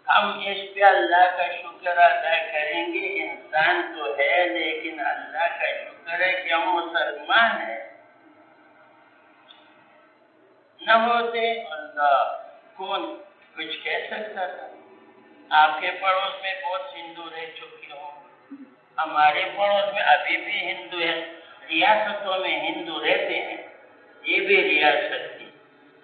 ہم اس پہ اللہ کا شکر ادا کریں گے. انسان تو ہے لیکن اللہ کا شکر ہے کہ ہم مسلمان ہیں. نہ ہوتے اللہ کون کچھ کہہ سکتا تھا. آپ کے پڑوس میں بہت ہندو رہ چکے ہوں، ہمارے پڑوس میں ابھی بھی ہندو ہیں. ریاستوں میں ہندو رہتے ہیں. یہ بھی ریاست تھی،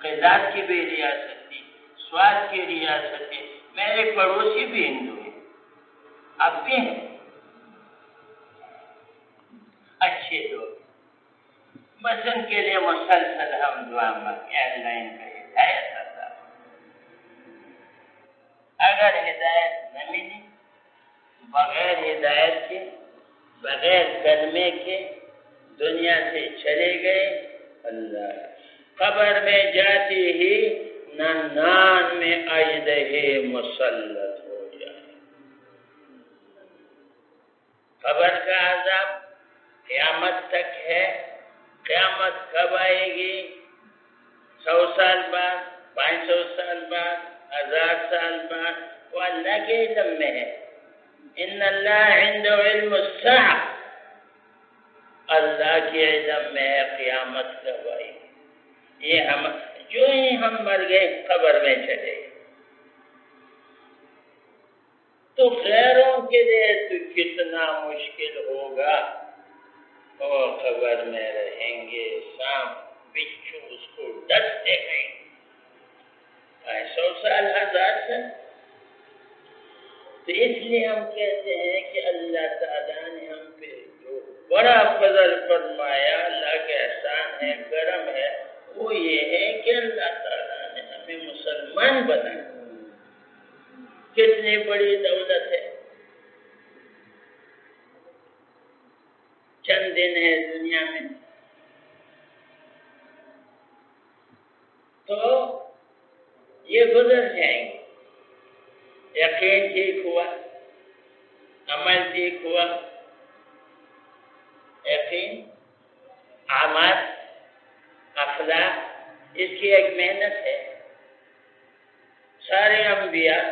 قیدات کی بھی ریاست تھی، سواد کی ریاست تھی. میرے پڑوسی بھی ہندو ہیں، اب بھی ہیں، اچھے لوگ. بس ان کے لیے مسلسل ہم دعا مانگیں اللہ ان کا ہدایت عطا. اگر ہدایت نہ ملی، بغیر ہدایت کے، بغیر کلمے کے دنیا سے چلے گئے، اللہ قبر میں جاتی ہی نان میں اژدہے مسلط ہو جائے. قبر کا عذاب قیامت تک ہے. قیامت کب آئے گی؟ 100 سال بعد، 500 سال بعد، 1000 سال بعد، وہ اللہ کے علم میں ہے. ان اللہ عنده علم الساعہ، اللہ کے علم میں ہے قیامت کب آئے گی. یہ ہم جو ہی ہم مر گئے قبر میں چلے گئے. تو غیروں کے لیے تو کتنا مشکل ہوگا. اور قبر میں رہیں گے، سانپ بچھو اس کو ڈستے گئے 500 سال، 1000 سال. تو اس لیے ہم کہتے ہیں کہ اللہ تعالیٰ نے ہم پہ جو بڑا فضل فرمایا، اللہ کا احسان ہے، کرم ہے، وہ یہ ہے کہ اللہ تعالیٰ نے ہمیں مسلمان بنایا. کتنی بڑی دولت ہے. چند دن ہے دنیا میں تو یہ گزر جائیں گے. یقین ٹھیک ہوا، عمل ٹھیک ہوا. یقین، اعمال، اخلاق، اس کی ایک محنت ہے. سارے انبیاء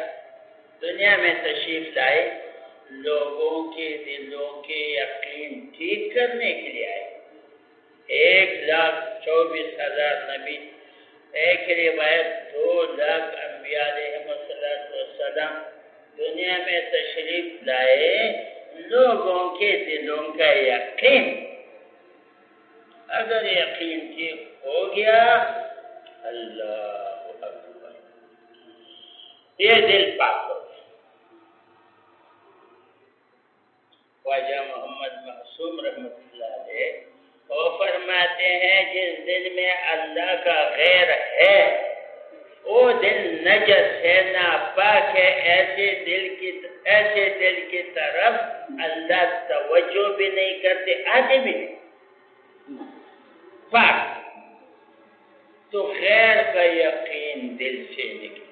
دنیا میں تشریف لائے لوگوں کے دلوں کے یقین ٹھیک کرنے کے لیے آئے. 1,24,000 نبی، ایک روایت 2 لاکھ انبیاء علیہم السلام دنیا میں تشریف لائے لوگوں کے دلوں کا یقین. اگر یقین ٹھیک ہو گیا، اللہ اکبر، یہ دل پاک ہو گیا. خواجہ محمد معصوم رحمۃ اللہ علیہ وہ فرماتے ہیں جس دل میں اللہ کا غیر ہے وہ دل نجس ہے، ناپاک ہے. ایسے دل کی طرف اللہ توجہ بھی نہیں کرتے، آتے بھی نہیں. پاک تو خیر کا یقین دل سے نکلے.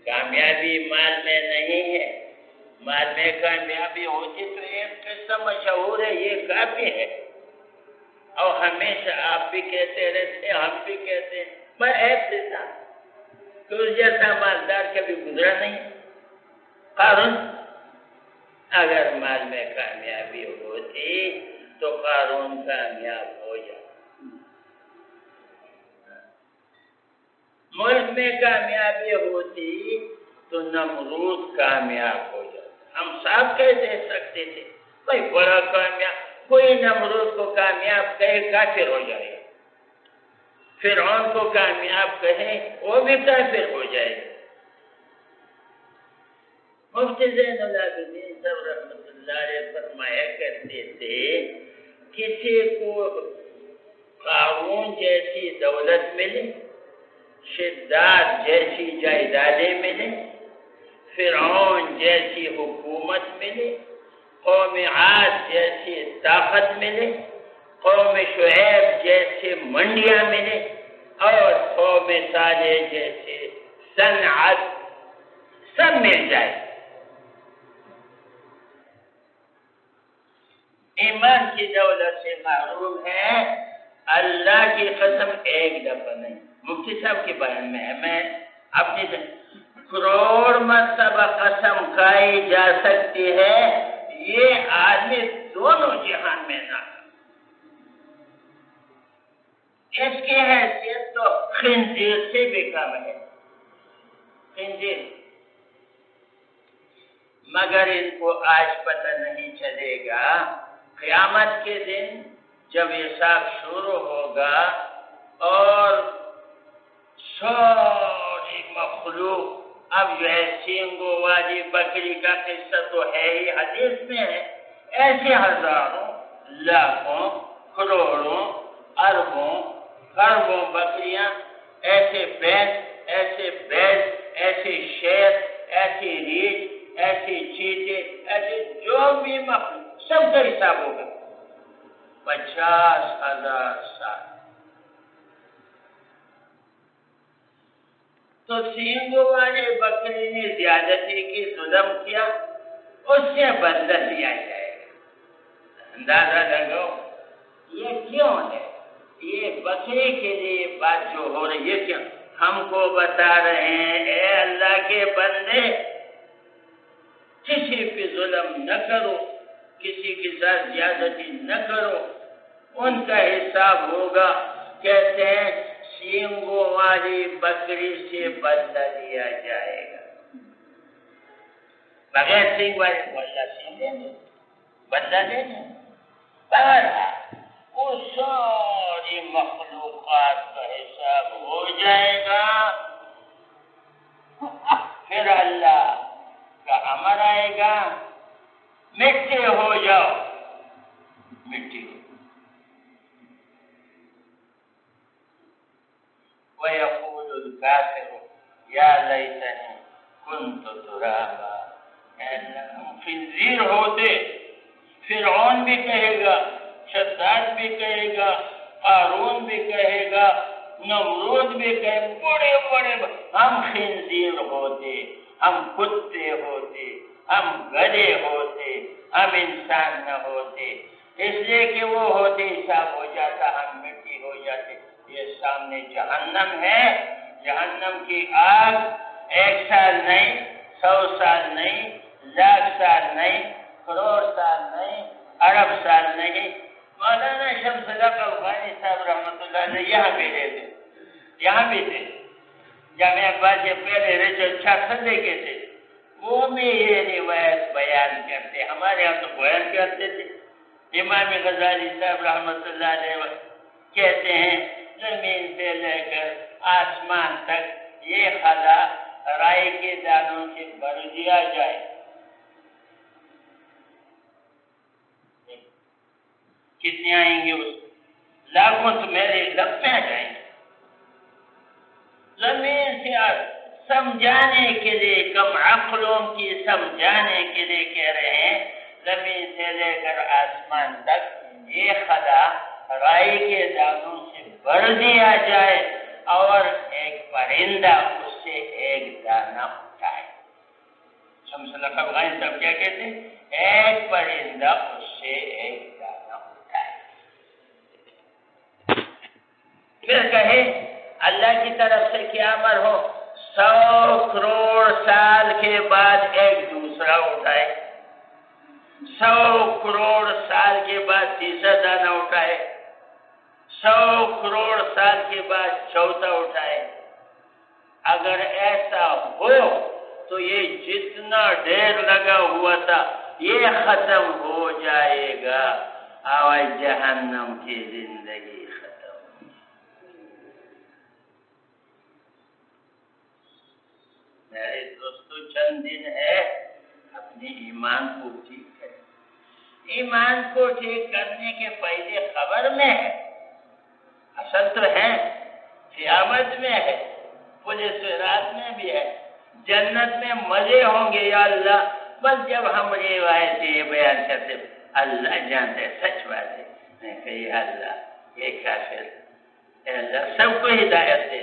کامیابی مال میں نہیں ہے. مال میں کامیابی ہوتی تو ایک قصہ مشہور ہے، یہ کافی ہے. اور ہمیشہ آپ بھی کہتے رہتے، ہم بھی کہتے ہیں. میں ایک دیتا کہ اس جیسا مالدار کبھی گزرا نہیں. قارون، اگر مال میں کامیابی ہوتی تو قارون کامیاب ہو جاتا. ملک میں کامیابی ہوتی تو نمرود کامیاب ہو جاتا. ہم صاحب کہہ دے سکتے تھے کوئی بڑا کامیاب، کوئی نمرود کو کامیاب کہے کافر ہو جائے، فرعون کو کامیاب کہے وہ بھی کافر ہو جائے. مفتی زین العابدین صاحب رحمۃ اللہ علیہ فرمایا کرتے تھے کسی کو قارون جیسی دولت ملے، شداد جیسی جائیدادیں ملے، فرعون جیسی حکومت ملے، قوم عاد جیسی طاقت ملے، قوم شعیب جیسے منڈیاں ملے، اور قوم صالح جیسے صنعت، سب مل جائے. ایمان کی دولت سے محروم ہے. اللہ کی قسم ایک دفعہ نہیں، مفتی صاحب کے بیان میں ہے، میں اپنی کروڑ مرتبہ قسم کھائی جا سکتی ہے، یہ آدمی دونوں جہان میں نہ، اس کی حیثیت تو خنزیر سے بھی کم ہے، خنزیر، مگر ان کو آج پتہ نہیں چلے گا، قیامت کے دن جب حساب شروع ہوگا اور ساری مخلوق، اب جو ہے سینگوں والی بکری کا قصہ تو ہے ہی، حدیث میں ہے، ایسے ہزاروں لاکھوں کروڑوں اربوں خربوں بکریاں، ایسے بیل ایسے شیر، ایسی ریچھ، ایسی چیتے، ایسے جو بھی مخلوق، سب کا حساب ہوگا 50,000 سال۔ تو سینگوں والے بکری نے زیادتی کی، ظلم کیا، اس سے بدلہ لیا جائے گا۔ اندازہ لگاؤ یہ کیوں ہے؟ یہ بکری کے لیے بات جو ہو رہی ہے، کیا ہم کو بتا رہے ہیں اے اللہ کے بندے، کسی پہ ظلم نہ کرو، کسی کے ساتھ زیادتی نہ کرو، ان کا حساب ہوگا۔ کہتے ہیں سینگوں والی بکری سے بدلہ لیا جائے گا، بغیر سینگ والے بدلہ سینگ دیں گے، بدلہ دیں گے۔ بہرحال وہ ساری مخلوقات کا حساب ہو جائے گا، پھر اللہ کا امر آئے گا، مٹی ہو جاؤ، مٹی ہو۔ وَيَقُولُ الْكَافِرُ يَا لَيْتَنِي كُنْتُ تُرَابًا، اے اللہ ہم خنزیر ہوتے۔ فرعون بھی کہے گا، شداد بھی کہے گا، قارون بھی کہے گا، نمرود بھی کہے گا، بڑے بڑے ہم خنزیر ہوتے، ہم کتے ہوتے، ہم گدھے ہوتے، ہم انسان نہ ہوتے، اس لیے کہ وہ ہوتے حساب ہو جاتا، ہم مٹی ہو جاتے۔ یہ سامنے جہنم ہے، جہنم کی آگ 1 سال نہیں، 100 سال نہیں، 1,00,000 سال نہیں، کروڑ سال نہیں، ارب سال نہیں۔ مولانا شمس الحق افغانی صاحب رحمۃ اللہ علیہ یہاں بھی رہے تھے، یہاں بھی تھے، جامعہ باز پہلے رجل چھاکھلے کے تھے، وہ بھی یہ روایت بیان کرتے، ہمارے یہاں تو بیان کرتے تھے۔ امام غزالی صاحب رحمۃ اللہ علیہ کہتے ہیں زمین سے لے کر آسمان تک یہ خلا رائی کے دانوں سے بھر دیا جائے، کتنے آئیں گے؟ اس لاکھوں تو میرے لب میں آ جائیں گے۔ زمین سے سمجھانے کے لیے، کم عقلوں کی سمجھانے کے لیے کہہ رہے ہیں، زمین سے لے کر آسمان تک یہ خلا رائی کے دانوں سے بھر دیا جائے اور ایک پرندہ اس سے ایک دانہ اٹھائے۔ شمس الحق افغانی صاحب کیا کہتے ہیں؟ ایک پرندہ اس سے ایک دانہ اٹھائے، پھر کہے اللہ کی طرف سے کیا امر ہو، 100 کروڑ سال کے بعد ایک دوسرا اٹھائے، 100 کروڑ سال کے بعد تیسرا دانہ اٹھائے، 100 کروڑ سال کے بعد چوتھا اٹھائے۔ اگر ایسا ہو تو یہ جتنا ڈھیر لگا ہوا تھا یہ ختم ہو جائے گا، اور جہنم کی زندگی ختم۔ میرے دوستو چند دن ہے، اپنے ایمان کو ٹھیک کریں۔ ایمان کو ٹھیک کرنے کے پہلے خبر میں ہے، اصل تو ہے، قیامت میں ہے، پولیس رات میں بھی ہے، جنت میں مزے ہوں گے یا اللہ۔ بس جب ہم روایتیں یہ بیان کرتے اللہ جانتے ہے، سچ بات ہے، میں کہی اللہ یہ کافر، اے اللہ سب کو ہدایت دے،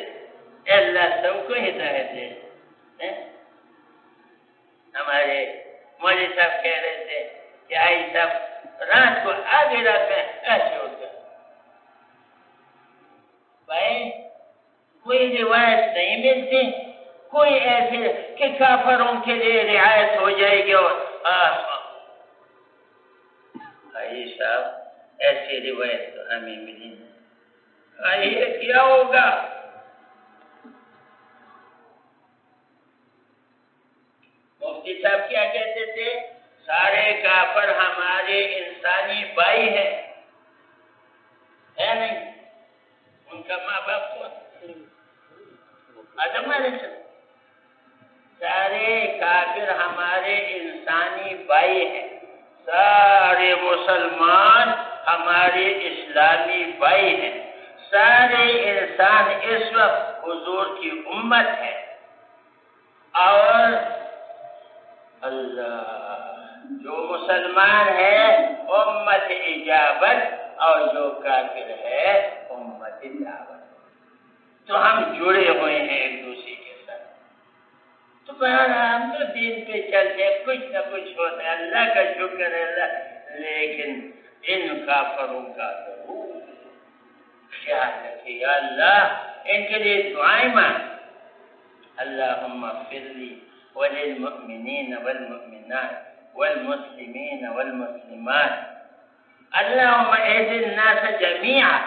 اے اللہ سب کو ہدایت دے۔ ہمارے مولوی صاحب کہہ رہے تھے کہ آئی صاحب رات کو آدھی رات میں ایسے ہوتا بھائی، کوئی روایت نہیں ملتی، کوئی ایسے کہ کافروں کے لیے رعایت ہو جائے گی. اور بھائی صاحب ایسی روایت تو ہمیں ملی نہیں. یہ کیا ہوگا؟ مفتی صاحب کیا کہتے تھے؟ سارے کافر ہمارے انسانی بھائی ہیں. ہے نہیں؟ ان کا ماں باپ کون؟ آدم علیہ السلام. سارے کافر ہمارے انسانی بھائی ہیں. سارے مسلمان ہمارے اسلامی بھائی ہیں. سارے انسان اس وقت حضور کی امت ہے. اور اللہ جو مسلمان ہے امت اجابت اور جو کافر ہے امت دعوت. تو ہم جڑے ہوئے ہیں ایک دوسرے کے ساتھ. تو ہم تو دین پہ چلتے ہیں, کچھ نہ کچھ ہوتا ہے. اللہ کا شکر ہے اللہ. لیکن ان کافروں کا ضرور خیال رکھے. یا اللہ ان کے لیے دعائیں مانگ. اللہم اغفر لی وللمؤمنین والمؤمنات والمسلمین والمسلمات. اللہم اهد الناس جميعا.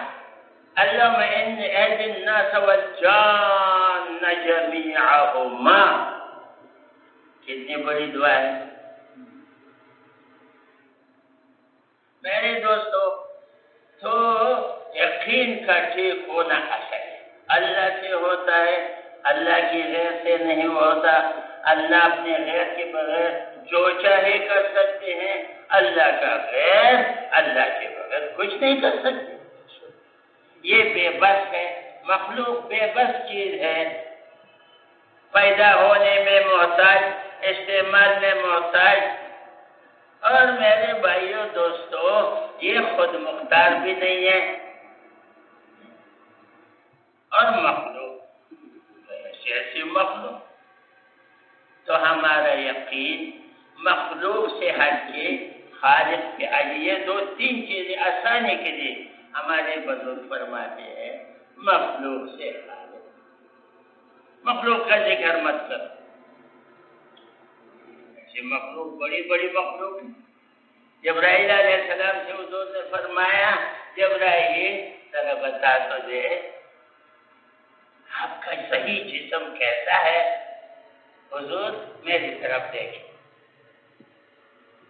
اللہم اهد الناس والجان جميعهما. کتنی بڑی دعا ہے میرے دوستو. تو یقین کا ٹھیک ہونا اصل ہے. اللہ سے ہوتا ہے, اللہ کی غیر سے نہیں ہوتا. اللہ اپنے غیر کے بغیر جو چاہے کر سکتے ہیں. اللہ کا غیر اللہ کے بغیر کچھ نہیں کر سکتے. یہ بے بس ہے. مخلوق بے بس چیز ہے. پیدا ہونے میں محتاج, استعمال میں محتاج. اور میرے بھائیوں دوستو یہ خود مختار بھی نہیں ہے. اور مخلوق ایسی مخلوق. تو ہمارا یقین مخلوق سے ہٹ کے خالق پہ آئیے. دو تین چیزیں آسانی کے لیے ہمارے بزرگ فرماتے ہیں. مخلوق سے خالق. مخلوق کا ذکر مت کرو. ایسی مخلوق بڑی بڑی مخلوق. جبرائیل علیہ السلام سے حضور نے فرمایا جبرائیل ذرا بتا تو دے آپ کا صحیح جسم کیسا ہے. حضور میری طرف دیکھیں.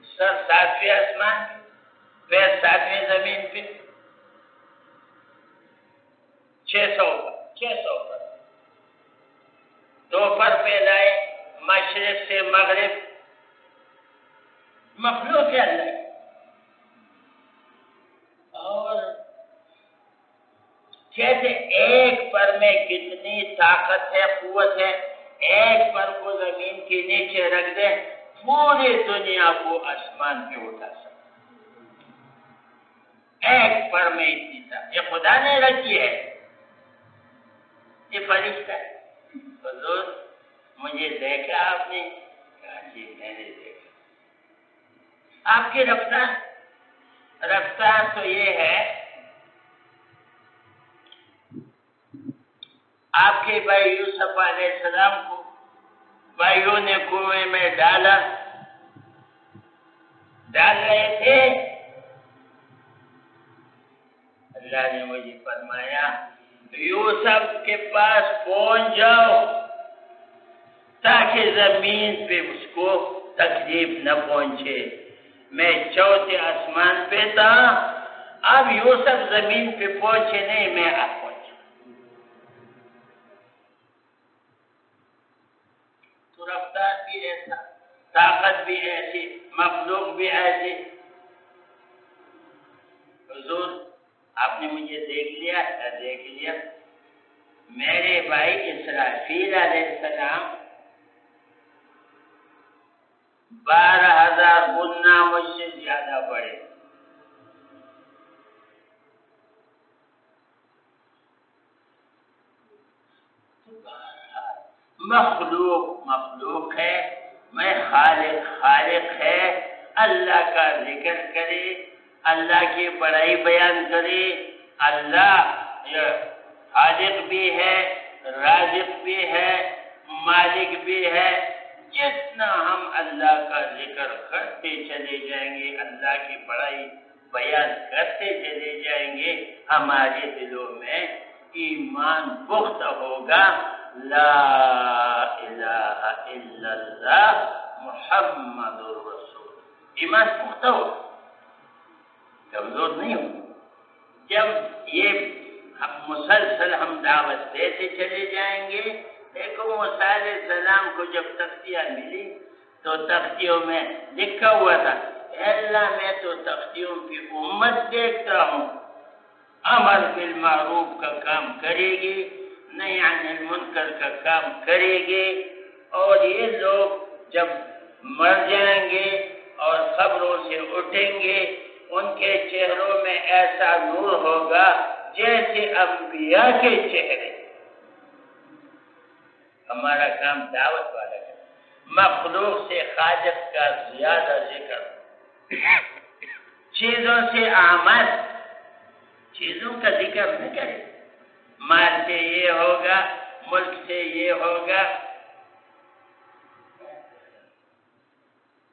سر 7ویں آسمان پہ, پیر 7ویں زمین پہ, 600 پر. دوپہر پہ لائے مشرق سے مغرب. مخلوق ہے اللہ. اور کہتے ایک پر میں کتنی طاقت ہے, قوت ہے. ایک پر کو زمین کے نیچے رکھ دے پوری دنیا کو آسمان پہ اٹھا سکتا. ایک پر میں اتنی طاقت. یہ خدا نے رکھی ہے, یہ فرشتہ ہے. حضور مجھے دیکھا آپ نے؟ کہا جی میں نے دیکھا. آپ کی رفتار تو یہ ہے. آپ کے بھائی یوسف علیہ السلام کو بھائیوں نے کنویں میں ڈال رہے تھے. اللہ نے مجھے فرمایا یوسف کے پاس پہنچ جاؤ تاکہ زمین پہ اس کو تکلیف نہ پہنچے. میں 4تھے آسمان پہ تھا. اب یوسف زمین پہ پہنچے نہیں, میں آپ پہنچا. تو رفتار بھی ایسا, طاقت بھی ایسی, مخلوق بھی ایسی. حضور آپ نے مجھے دیکھ لیا. میرے بھائی اسرافیل علیہ السلام 12,000 گنا مجھ سے زیادہ بڑے. مخلوق ہے, میں خالق ہے. اللہ کا ذکر کرے, اللہ کی بڑائی بیان کرے. اللہ خالق بھی ہے, رازق بھی ہے, مالک بھی ہے. جتنا ہم اللہ کا ذکر کرتے چلے جائیں گے, اللہ کی بڑائی بیان کرتے چلے جائیں گے, ہمارے دلوں میں ایمان پختہ ہوگا. لا الہ الا اللہ محمد الرسول, ایمان پختہ ہوگا, کمزور نہیں ہوگا. جب یہ مسلسل ہم دعوت دیتے چلے جائیں گے. دیکھو موسیٰ علیہ السلام کو جب تختیاں ملی تو تختیوں میں لکھا ہوا تھا, اللہ میں تو تختیوں کی امت دیکھتا ہوں, امر بالمعروف کا کام کرے گی, نہی عن المنکر کا کام کرے گی, اور یہ لوگ جب مر جائیں گے اور قبروں سے اٹھیں گے, ان کے چہروں میں ایسا نور ہوگا جیسے انبیاء کے چہرے. ہمارا کام دعوت والا ہے. مخلوق سے خالق کا زیادہ ذکر, چیزوں سے اعمال, چیزوں کا ذکر نہ کرے. مال سے یہ ہوگا, ملک سے یہ ہوگا,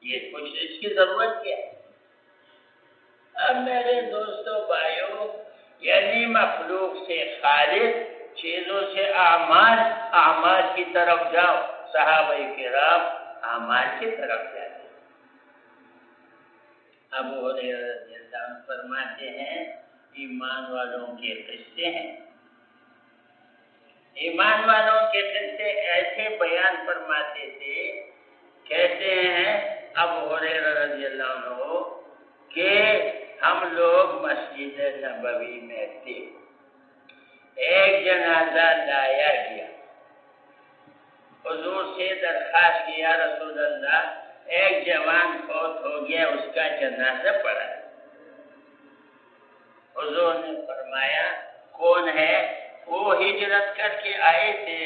یہ کچھ اس کی ضرورت کیا ہے؟ اب میرے دوستوں بھائیوں, یعنی مخلوق سے خالق, چیزوں سے اعمال, اعمال کی طرف جاؤ. صحابہ کرام اعمال کی طرف جاتے. ابو ہریرہ رضی اللہ عنہ فرماتے ہیں ایمان والوں کے قصے ہیں. ایمان والوں کے قصے ایسے بیان فرماتے تھے, کہتے ہیں ابو ہریرہ رضی اللہ عنہ کہ ہم لوگ مسجد نبوی میں تھے. ایک جنازہ لایا گیا. حضور سے درخواست کیا, رسول اللہ ایک جوان فوت ہو گیا, اس کا جنازہ پڑا. حضور نے فرمایا کون ہے؟ وہ ہجرت کر کے آئے تھے,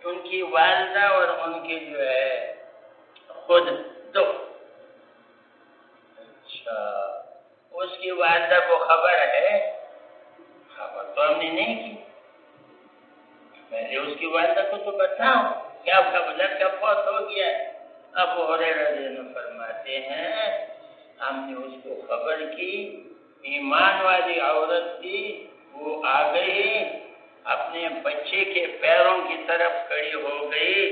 ان کی والدہ اور ان کی جو ہے خود دو. اچھا, اس کی والدہ کو خبر ہے؟ خبر تو ہم نے نہیں کی. میں اس کی والدہ کو تو بتاؤں کہ آپ کا لڑکا فوت ہو گیا ہے. ابو ہریرہ رضی اللہ عنہ فرماتے ہیں ہم نے اس کو خبر کی, ایمان والی عورت تھی, وہ آ گئی, اپنے بچے کے پیروں کی طرف کھڑی ہو گئی,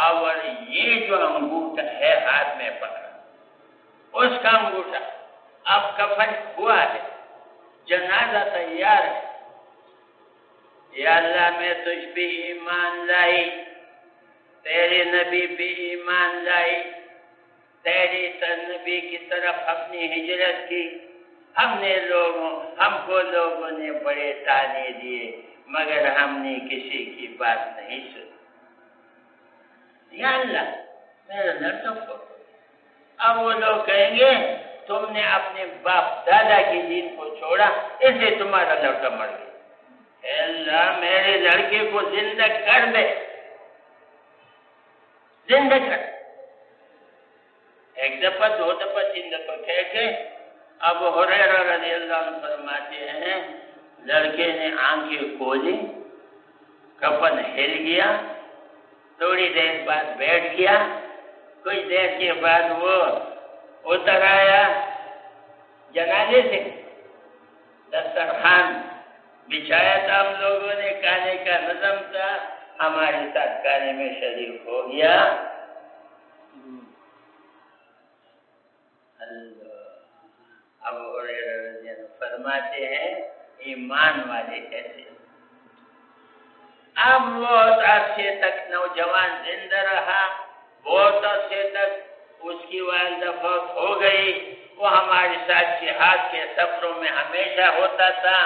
اور یہ جو انگوٹھا ہے ہاتھ میں پکڑا, اس کا انگوٹھا. اب کفن ہوا ہے, جنازہ تیار ہے. یا اللہ میں تجھ پہ ایمان لائی, تیرے نبی پہ ایمان لائی, تیرے نبی کی طرف اپنی ہجرت کی. ہم کو لوگوں نے بڑے تانے دیے, مگر ہم نے کسی کی بات نہیں سنی. یا اللہ میرا لڑکا فوت. اب وہ لوگ کہیں گے تم نے اپنے باپ دادا کے دین کو چھوڑا, اس لیے تمہارا لڑکا مر گیا. اے اللہ میرے لڑکے کو زندہ کر دے, زندہ کر. ایک دفعہ, دو دفعہ, تین دفعہ کہہ کے ابو ہریرہ رضی اللہ عنہ فرماتے ہیں لڑکے نے آنکھیں کھولی, کفن ہل گیا, تھوڑی دیر بعد بیٹھ گیا, کچھ دیر کے بعد وہ اتر آیا جنازے سے. دسترخوان بچھایا تھا, ہم لوگوں نے کھانے کا نظم تھا, ہمارے ساتھ کھانے میں شریک ہو گیا. ابو ہریرہ رضی اللہ عنہ فرماتے ہیں ایمان والے کیسے. اب بہت عرصے تک نوجوان زندہ رہا, بہت عرصے تک اس کی والدہ فوت ہو گئی. وہ ہمارے ساتھ جہاد کے سفروں میں ہمیشہ ہوتا تھا,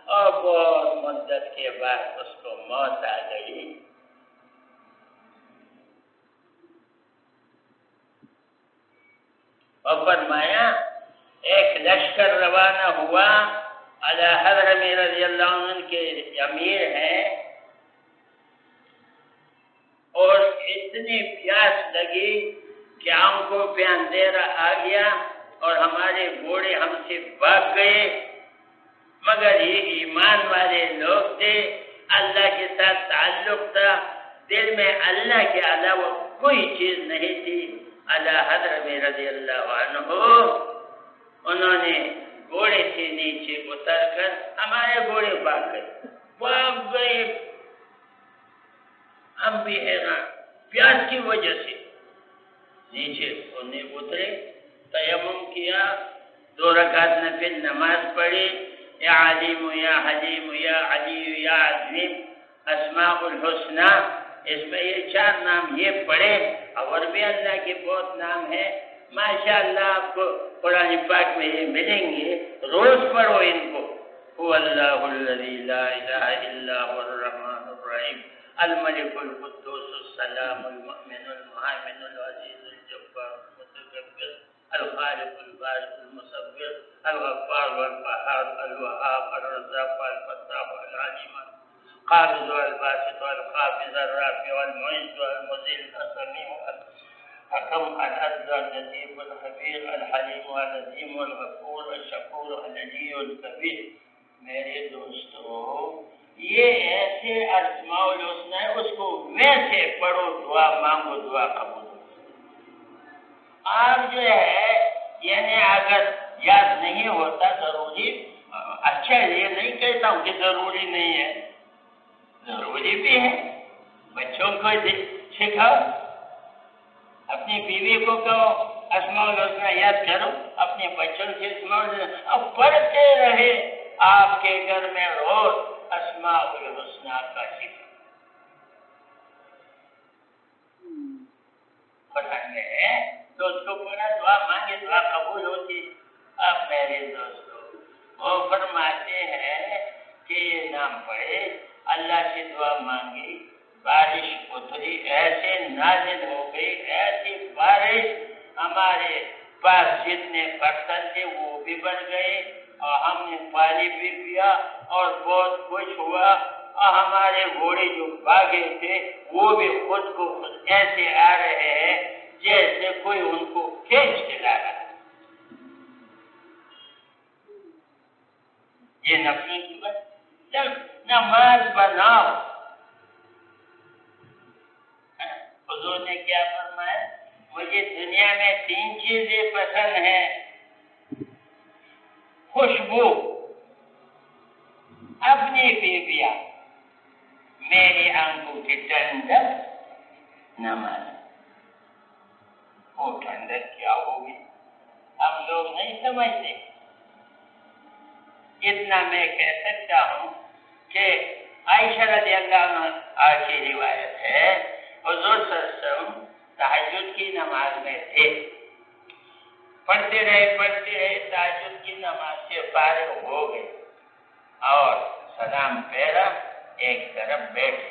اور بہت مدت کے بعد اس کو موت آ گئی. اور فرمایا ایک لشکر روانہ ہوا, علی حضرت رضی اللہ عنہ کے امیر ہیں, اور اتنی پیاس لگی کہ آنکھوں پہ اندھیرا آ گیا, اور ہمارے گھوڑے ہم سے بھاگ گئے. مگر یہ ایمان والے لوگ تھے, اللہ کے ساتھ تعلق تھا, دل میں اللہ کے علاوہ کوئی چیز نہیں تھی۔ اعلیٰ حضرت رضی اللہ عنہ انہوں نے گھوڑے سے نیچے اتر کر، ہمارے گھوڑے بھاگ گئے، ہم بھی حیران، پیاس کی وجہ سے نیچے انہیں اترے، تیمم کیا، 2 رکعت نفل نماز پڑھی، یا علیم یا حلیم یا علی یا عظیم اسماء الحسنہ، اس میں یہ 4 نام یہ پڑھے، اور بھی اللہ کے بہت نام ہیں ماشاءاللہ، آپ کو قرآن پاک میں یہ ملیں گے، روز پڑھو ان کو۔ هو اللہ الذی لا الہ الا هو الرحمن الرحیم الملک القدوس السلام المؤمن المہیمن العزیز الجبار المتکبر الخالق البارئ المصور الغفار والقهار الوهاب الرزاق الفتاح العلیم القابض والباسط والخافض الرافع والمعز والمذل السميع الحكم العدل اللطيف الخبير الحليم العظيم الغفور الشكور العلي الكبير۔ میرے دوستو، یہ ایسے اسماء الحسنہ ہے، اس کو ویسے پڑھو، دعا مانگو، دعا قبول۔ آپ جو ہے یعنی اگر یاد نہیں ہوتا ضروری، اچھا یہ نہیں کہتا ہوں کہ ضروری نہیں ہے، ضروری بھی ہے، بچوں کو سکھاؤ، اپنی بیوی کو کہو اسماء الحسنہ یاد کرو، اپنے بچوں سے اسماء الحسنہ اب پڑھتے رہے، آپ کے گھر میں روز اسماء الحسنہ کا ذکر پڑھانے ہیں تو اس کو پڑھا، دعا مانگے، دعا قبول ہوتی۔ اب میرے دوستو، وہ فرماتے ہیں کہ یہ نام پڑھے، اللہ سے دعا مانگی، بارش اتری، ایسے نازل ہو گئی، ایسی بارش، ہمارے پاس جتنے برتن تھے وہ بھی بن گئے، اور ہم نے پانی بھی پیا اور بہت خوش ہوا، اور ہمارے گھوڑے جو بھاگے تھے وہ بھی خود کو خود ایسے آ رہے ہیں جیسے کوئی ان کو کھینچ کے لا رہا ہے۔ یہ نفل کی بات، جب نماز بناؤ، حضور نے کیا فرمایا؟ مجھے دنیا میں 3 چیزیں پسند ہیں، خوشبو، اپنی بیویاں، میری آنکھوں کی ٹھنڈک، نماز۔ وہ ٹھنڈک کیا ہوگی ہم لوگ نہیں سمجھتے۔ اتنا میں کہہ سکتا ہوں کہ عائشہ رضی اللہ عنہا کی روایت ہے، حضور صلی اللہ علیہ وسلم تہجد کی نماز میں تھے، پڑھتے رہے، تہجد کی نماز سے فارغ ہو گئے اور سلام پھیرا، ایک طرف بیٹھے۔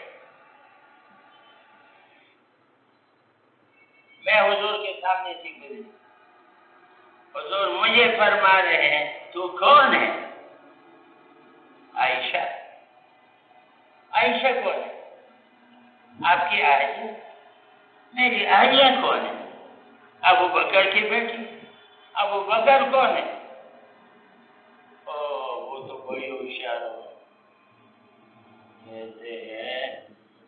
میں حضور کے سامنے سے گزری، حضور مجھے فرما رہے ہیں تو کون ہے؟ عائشہ۔ عائشہ کون ہے؟ آپ کی اہلیہ۔ میری اہلیہ کون ہے؟ ابو بکر کی بیٹی۔ ابو بکر کون ہے؟ وہ تو بڑی ہوشیار ہو، کہتے ہیں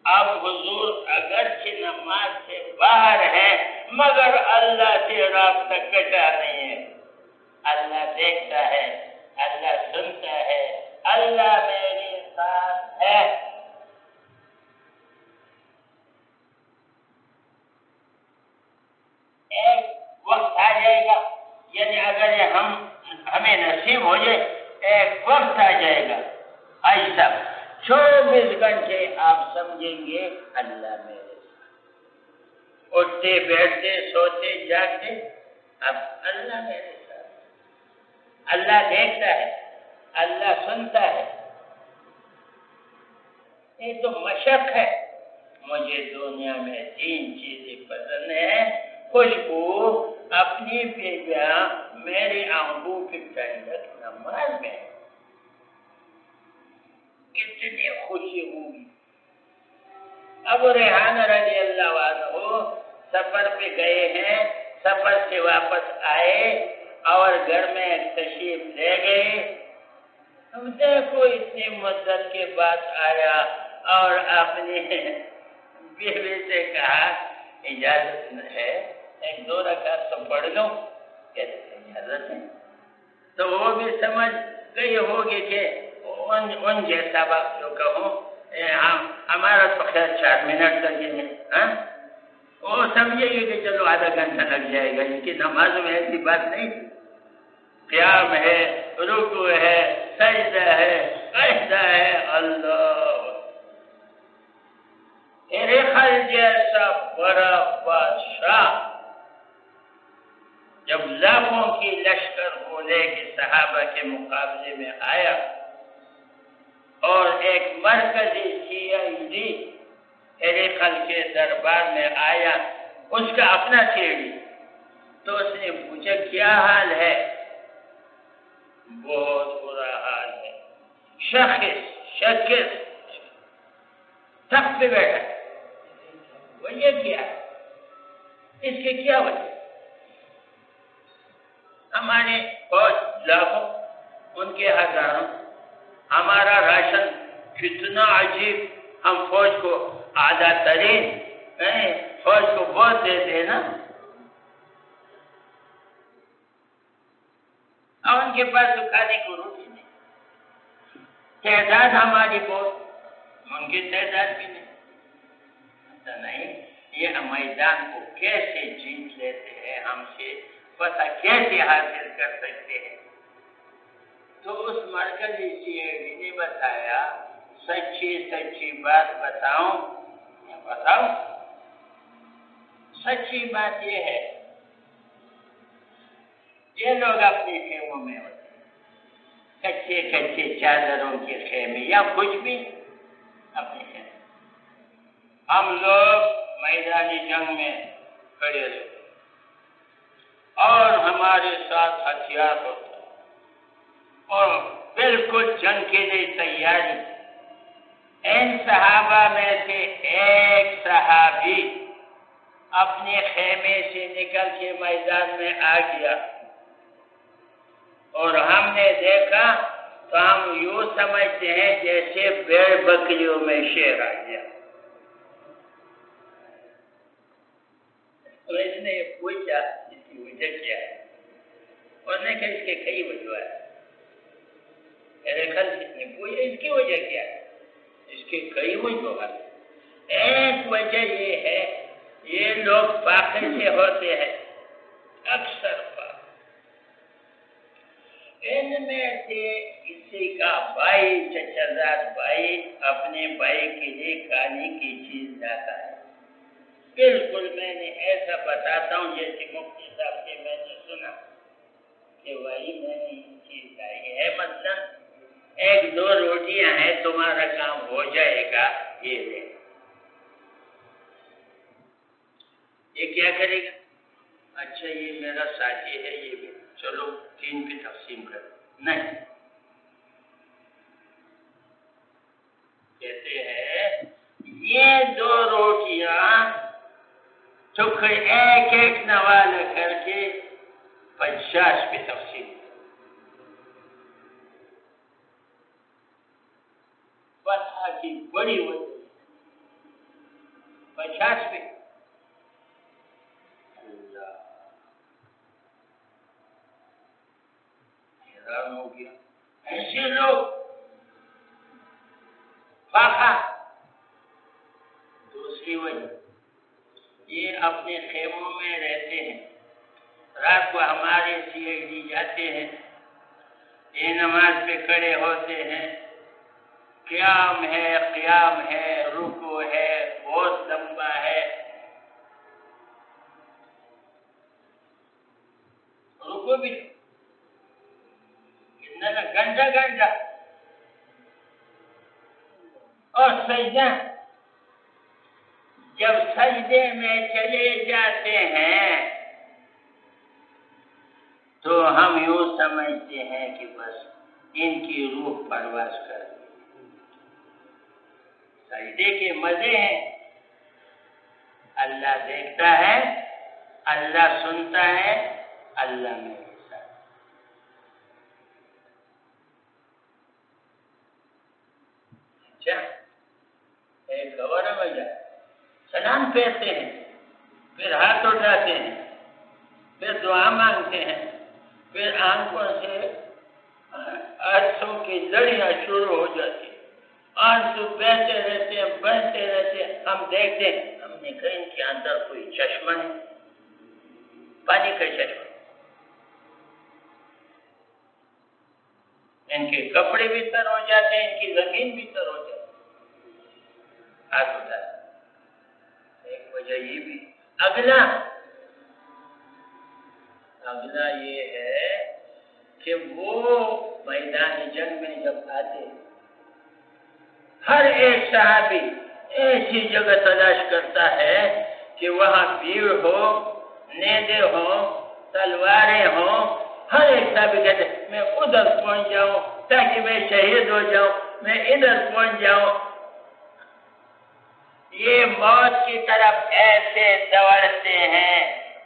اب حضور اگرچہ نماز سے باہر ہے مگر اللہ سے رابطہ کٹا نہیں ہے۔ اللہ دیکھتا ہے، اللہ سنتا ہے، اللہ میرے ساتھ ہے۔ ایک وقت آ جائے گا، یعنی اگر ہمیں نصیب ہو جائے، ایک وقت آ جائے گا ایسا 24 گھنٹے آپ سمجھیں گے اللہ میرے ساتھ، اٹھتے بیٹھتے سوتے جاگتے، اب اللہ میرے ساتھ، اللہ دیکھتا ہے، اللہ سنتا ہے۔ یہ تو مشق ہے۔ مجھے دنیا میں 3 چیزیں پسند ہیں، خوشبو، اپنی بیویاں، میری آنکھوں کی ٹھنڈک، نماز میں کتنی خوشی ہوگی۔ ابو ریحانہ رضی اللہ عنہ سفر پہ گئے ہیں، سفر سے واپس آئے اور گھر میں تشریف لے گئے۔ ہم دیکھو اتنی مدت کے بعد آیا اور اپنی بیوی سے کہا اجازت ہے 1-2 رکعت تو پڑھ لو، کہتے اجازت ہے، تو وہ بھی سمجھ گئی ہوگی کہ ان جیسا وقت جو کہوں ہمارا تو خیر 4 منٹ لگیں گے، وہ سمجھے گی کہ چلو آدھا گھنٹہ لگ جائے گا، لیکن نماز میں ایسی بات نہیں تھی۔ قیام ہے، رکوع ہے، سجدہ ہے، قصدہ ہے، اللہ ہرقل جیسا بڑا بادشاہ جب لاکھوں کی لشکر کو لے کے صحابہ کے مقابلے میں آیا اور ایک مرکزی CID ہرقل کے دربار میں آیا، اس کا اپنا سیڑھی، تو اس نے پوچھا کیا حال ہے؟ بہت برا حال ہے، شخص تخت پہ بیٹھا، وجہ کیا ہے؟ اس کی کیا وجہ؟ ہمارے فوج لاکھوں، ان کے ہزاروں، ہمارا راشن کتنا عجیب، ہم فوج کو آدھا ترین فوج کو بہت دیتے نا، اور ان کے پاس تو کھانے کو روٹی نہیں، تعداد ہماری بہت، ان کی تعداد بھی نہیں، ایسا نہیں، یہ میدان کو کیسے جیت لیتے ہیں، ہم سے پتہ کیسے حاصل کر سکتے ہیں؟ تو اس مرکزی CID نے بتایا، سچی بات بتاؤں، سچی بات یہ ہے، یہ لوگ اپنے خیموں میں ہوتے ہیں، کچے چادروں کے خیمے یا کچھ بھی اپنے خیمے، ہم لوگ میدانی جنگ میں کھڑے رہتے اور ہمارے ساتھ ہتھیار ہوتا اور بالکل جنگ کے لیے تیاری۔ ان صحابہ میں سے ایک صحابی اپنے خیمے سے نکل کے میدان میں آ گیا اور ہم نے دیکھا تو ہم یوں سمجھتے ہیں جیسے بھیڑ بکریوں میں شیر آ گیا۔ تو اس نے پوچھا اس کی وجہ کیا ہے؟ اور نے کہا اس کے کئی وجوہات ہیں۔ ہرقل نے پوچھا اس کی وجہ کیا ہے؟ اس کے کئی وجوہات ہیں۔ ایک وجہ یہ ہے یہ لوگ فاقے سے ہوتے ہیں، اکثر فاقے، ان میں سے کسی کا بھائی چچا زاد بھائی اپنے بھائی کے لیے کھانے کی چیز لاتا ہے، بالکل میں نے ایسا بتاتا ہوں جیسے مفتی صاحب سے میں نے سنا کہ بھائی میں نے یہ چیز لائی ہے، مثلا 1-2 روٹیاں ہیں، تمہارا کام ہو جائے گا، یہ لے۔ یہ کیا کرے گا؟ اچھا یہ میرا ساتھی ہے، یہ بھی چلو 3 پہ تقسیم کر، نہیں، کہتے ہیں یہ 2 روٹیاں ٹکڑے ایک نوالہ کر کے 50 پہ تقسیم، فتح کی بڑی وجہ 50 پہ، اللہ حیران ہو گیا، ایسے لوگ فاقہ۔ دوسری وجہ یہ اپنے خیموں میں رہتے ہیں، رات کو ہمارے CID جاتے ہیں، یہ نماز پہ کھڑے ہوتے ہیں، قیام ہے، رکوع ہے، بہت لمبا ہے، رکوع بھی کتنا گھنٹہ اور سجدہ، جب سجدے میں چلے جاتے ہیں تو ہم یوں سمجھتے ہیں کہ بس ان کی روح پرواز کر گئی۔ سجدے کے مزے ہیں، اللہ دیکھتا ہے، اللہ سنتا ہے، اللہ میرے ساتھ۔ اچھا ایک اور وجہ، سلام پھیرتے ہیں، پھر ہاتھ اٹھاتے ہیں، پھر دعا مانگتے ہیں، پھر آنکھوں سے آنسوں کی لڑیاں شروع ہو جاتی ہیں، آنسو بہتے رہتے ہیں، بہتے رہتے ہیں۔ ہم دیکھتے ہیں، ہم نے کہا ان کے اندر کوئی چشمہ ہے، پانی کا چشمہ، ان کے کپڑے بھی تر ہو جاتے ہیں، ان کی زمین بھی تر ہو جاتی ہے۔ ہاتھ اٹھا ایک وجہ یہ بھی۔ اگلا یہ ہے کہ وہ میدان جنگ میں جب آتے ہر ایک صحابی ایسی جگہ تلاش کرتا ہے کہ وہاں بھیڑ ہو، نیزے ہوں، تلواریں ہوں۔ ہر ایک صحابی کہتے ہیں میں ادھر پہنچ جاؤں تاکہ میں شہید ہو جاؤں، میں ادھر پہنچ جاؤں۔ یہ موت کی طرف ایسے دوڑتے ہیں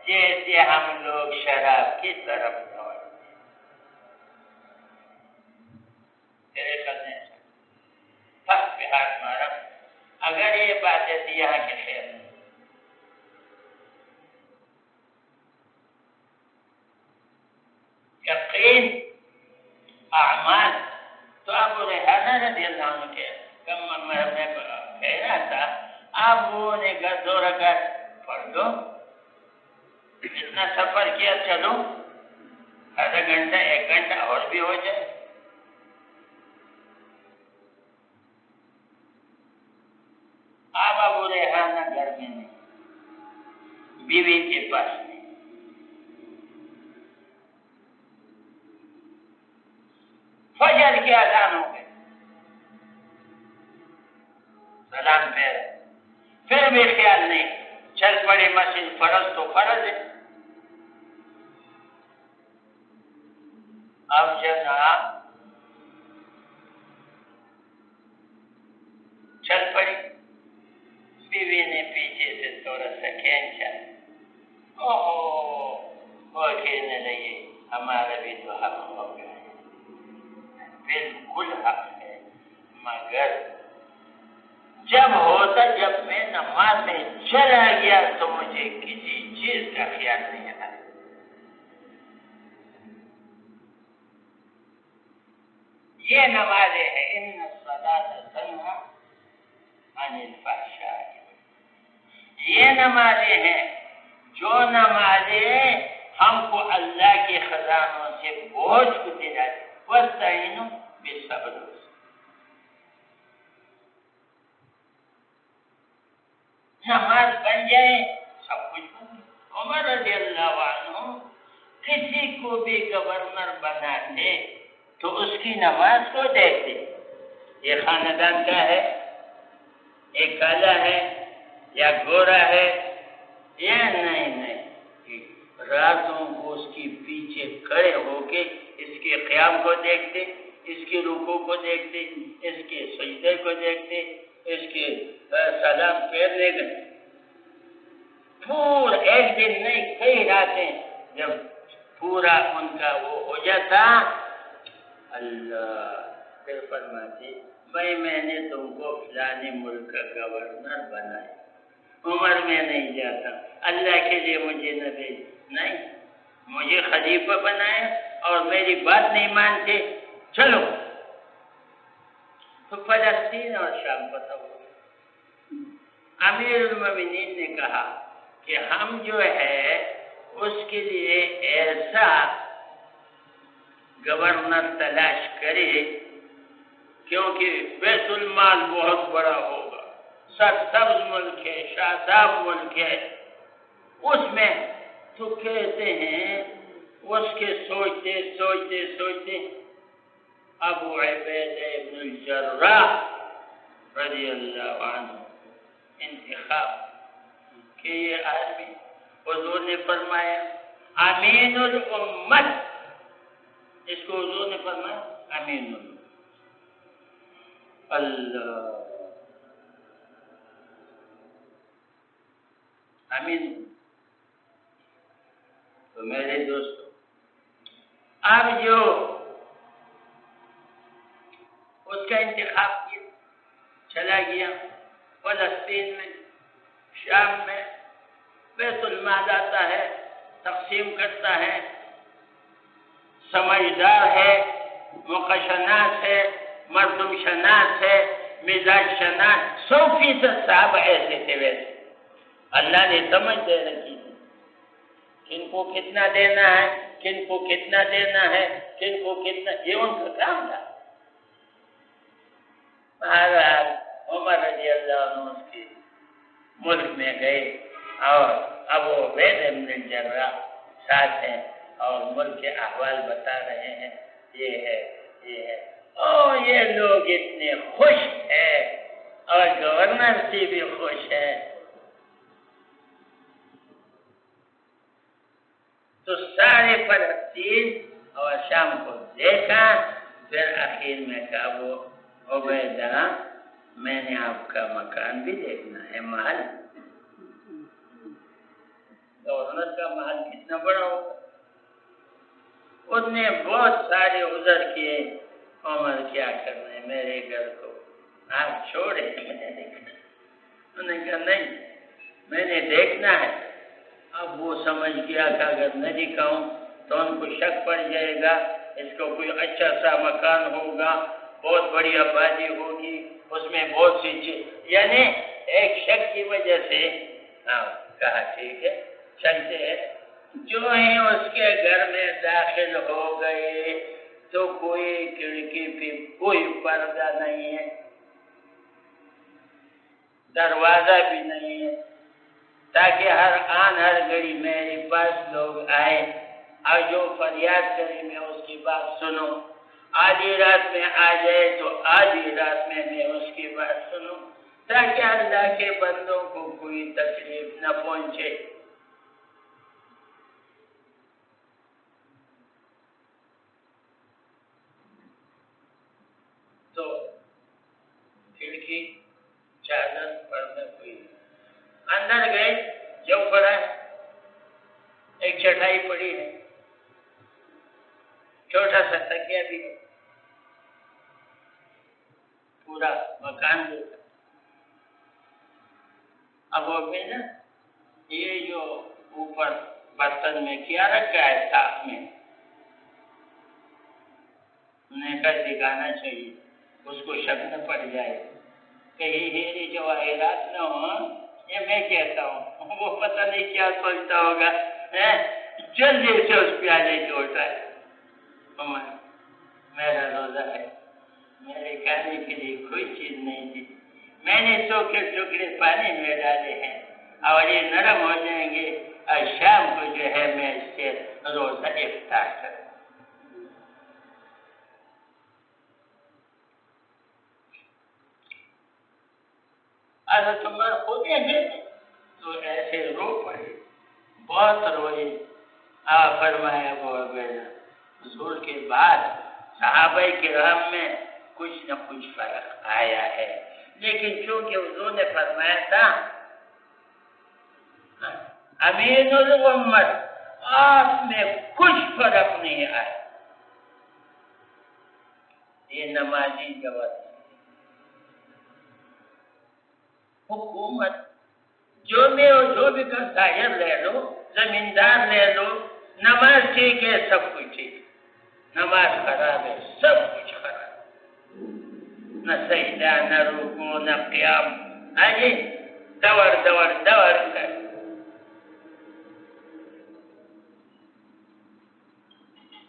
جیسے ہم لوگ شراب کی طرف دوڑتے ہیں۔ تیرے خیال میں پس پہ ہاتھ مارا، اگر یہ بات ہے تو یہاں کے خیر نہیں۔ یقین اعمال تو ابو ریحانہ رضی اللہ عنہ کے میں کہہ رہا تھا، آپ وہ نے کہا 2 رکعت پڑھ دو، اتنا سفر کیا، چلو آدھا گھنٹہ 1 گھنٹہ اور بھی ہو جائے۔ آپ ابو ریحانہ گھر میں نہیں، بیوی کے پاس نہیں، فجر کے اذان ہو گئے، سلام پھر بھی خیال نہیں، چل پڑے مسجد، فرض تو فرض ہے۔ اب جناب چل پڑی، بیوی نے پیچھے سے تھوڑا سا کھینچا، وہ کہنے لگی ہمارا بھی تو حق ہو گیا ہے، بالکل حق ہے، مگر جب میں نماز میں چلا گیا تو مجھے کسی چیز کا خیال نہیں آیا۔ یہ نمازیں ہیں، ان الصلاۃ تنہی عن الفحشاء، یہ نمازیں ہیں جو نمازیں ہم کو اللہ کے خزانوں سے بوجھ کو دلاتی، واستعینوا بالصبر، نماز بن جائے سب کچھ بن جائے۔ عمر رضی اللہ عنہ کسی کو بھی گورنر بناتے تو اس کی نماز کو دیکھتے، یہ خاندان کا ہے، ایک کالا ہے یا گورا ہے یا نہیں، راتوں کو اس کی پیچھے کھڑے ہو کے اس کے قیام کو دیکھتے، اس کے رکوع کو دیکھتے، اس کے سجدے کو دیکھتے، اس کے سلام پھیرنے کا پورا ایک دن نہیں، کئی راتیں جب پورا ان کا وہ ہو جاتا، اللہ پھر فرماتے میں نے تم کو فلانے ملک کا گورنر بنایا، عمر میں نہیں جاتا، اللہ کے لیے مجھے نہ بھیج، نہیں مجھے خلیفہ بنایا اور میری بات نہیں مانتے، چلو تو فلسطین اور شام پتہ ہو۔ امیر المومنین نے کہا کہ ہم جو ہے اس کے لیے ایسا گورنر تلاش کرے کیونکہ بیت المال بہت بڑا ہوگا، سرسبز ملک ہے، شاداب ملک ہے، اس میں تو کہتے ہیں اس کے سوچتے ابو عبیدہ ابن الجراح رضی اللہ عنہ انتخاب کہ یہ آدمی، حضور نے فرمایا امین الامت، اس کو حضور نے فرمایا امین الامت، اللہ امین۔ تو میرے دوستو اب جو اس کا انتخاب کیا، چلا گیا فلسطین میں، شام میں بیت المال آتا ہے، تقسیم کرتا ہے، سمجھدار ہے، موقع شناس ہے، مردم شناس ہے، مزاج شناس، 100% صحابہ ایسے تھے ویسے اللہ نے سمجھ دے رکھی تھی کن کو کتنا دینا ہے، کن کو کتنا دینا ہے، کن کو کتنا، یہ ان کا کام تھا۔ بہرحال عمر رضی اللہ عنہ اس کے ملک میں گئے اور ابو عبیدہ بن الجراح ساتھ ہیں اور ملک کے احوال بتا رہے ہیں، یہ ہے یہ ہے، اور یہ لوگ اتنے خوش ہیں اور گورنر سے بھی خوش ہیں۔ تو سارے فلسطین اور شام کو دیکھا، پھر آخر میں کہا وہ عبیدہ میں نے آپ کا مکان بھی دیکھنا ہے، محل، گورنر کا محل کتنا بڑا ہوگا۔ اس نے بہت سارے عذر کیے، عمر کیا کرنا ہے، میرے گھر کو آپ چھوڑے، انہوں نے کہا نہیں میں نے دیکھنا ہے۔ اب وہ سمجھ گیا کہ اگر نہ دکھاؤں تو ان کو شک پڑ جائے گا، اس کو کوئی اچھا سا مکان ہوگا، بہت بڑی آبادی ہوگی، اس میں بہت سی چیز، یعنی ایک شک کی وجہ سے کہا ٹھیک ہے چلتے ہیں۔ جو ہی اس کے گھر میں داخل ہو گئے تو کوئی کھڑکی پہ کوئی پردہ نہیں ہے، دروازہ بھی نہیں ہے، تاکہ ہر آن ہر گھڑی میرے پاس لوگ آئے اور جو فریاد کرے میں اس کی بات سنوں، آدھی رات میں آ جائے تو آدھی رات میں اس کی بات سنوں، تاکہ اللہ کے بندوں کو کوئی تکلیف نہ پہنچے۔ تو کھڑکی چادر پردہ کوئی نہیں، اندر گئے، جو پڑا ایک چٹائی پڑی ہے، چھوٹا سا تکیہ بھی ہے، پورا مکان بھی۔ اب وہ بھی نا یہ جو اوپر برتن میں کیا رکھا ہے ساتھ میں، انہیں کا دکھانا چاہیے، اس کو شک نہ پڑ جائے، کہیں ہیرے جواہرات نہ ہو، یہ میں کہتا ہوں، وہ پتہ نہیں کیا سوچتا ہوگا، جلدی سے اس پیالے کو اٹھائے، میرا روزہ ہے، میرے کھانے کے لیے کوئی چیز نہیں تھی، میں نے سوکھے ٹکڑے پانی میں ڈالے ہیں اور یہ نرم ہو جائیں گے اور شام کو جو ہے میں اس سے روزہ افطار کروں۔ حضرت عمر خود گئے تو ایسے رو پڑے، بہت روئے، فرمایا وہ حضور کے بعد صحابہ کرام میں کچھ نہ کچھ فرق آیا ہے، لیکن چونکہ حضور نے فرمایا تھا امین الامت، آپ میں کچھ فرق نہیں آیا، یہ نمازی جواب حکومت جو بھی کا ظاہر لے لو، زمیندار لے لو، نماز ٹھیک ہے سب کچھ ٹھیک، نماز خراب ہے سب کچھ خراب، نہ سجدہ نہ رکوع نہ قیام، آجی دور کر۔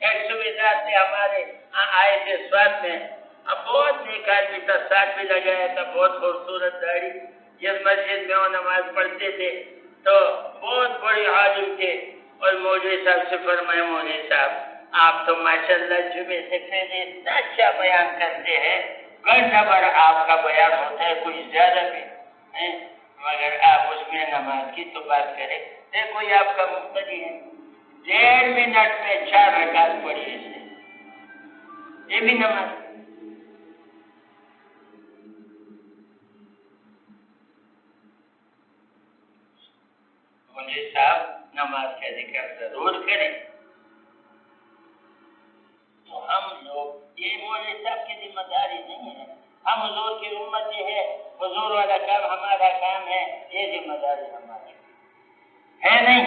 ایک سویدار سے ہمارے آئے تھے سوات میں، اب بہت نیک آدمی تھا، ساتھ بھی لگایا تھا، بہت خوبصورت داڑھی، جس مسجد میں وہ نماز پڑھتے تھے تو بہت بڑے عالم تھے، اور مولوی صاحب سے فرمائے مولوی صاحب آپ تو ماشاءاللہ جمعے سے پہلے اتنا اچھا بیان کرتے ہیں، گھنٹہ بھر آپ کا بیان ہوتا ہے، کچھ زیادہ بھی مگر آپ اس میں نماز کی تو بات کریں، دیکھو یہ آپ کا مقتدی ہے، 1.5 منٹ میں 4 رکعت پڑھی اس نے، یہ بھی نماز۔ مولوی صاحب نماز کا ذکر ضرور کریں، تو ہم لوگ، یہ مولوی صاحب کی ذمہ داری نہیں ہے، ہم حضور کی امتی ہے، حضور والا کام ہمارا کام ہے، یہ ذمہ داری ہماری ہے نہیں،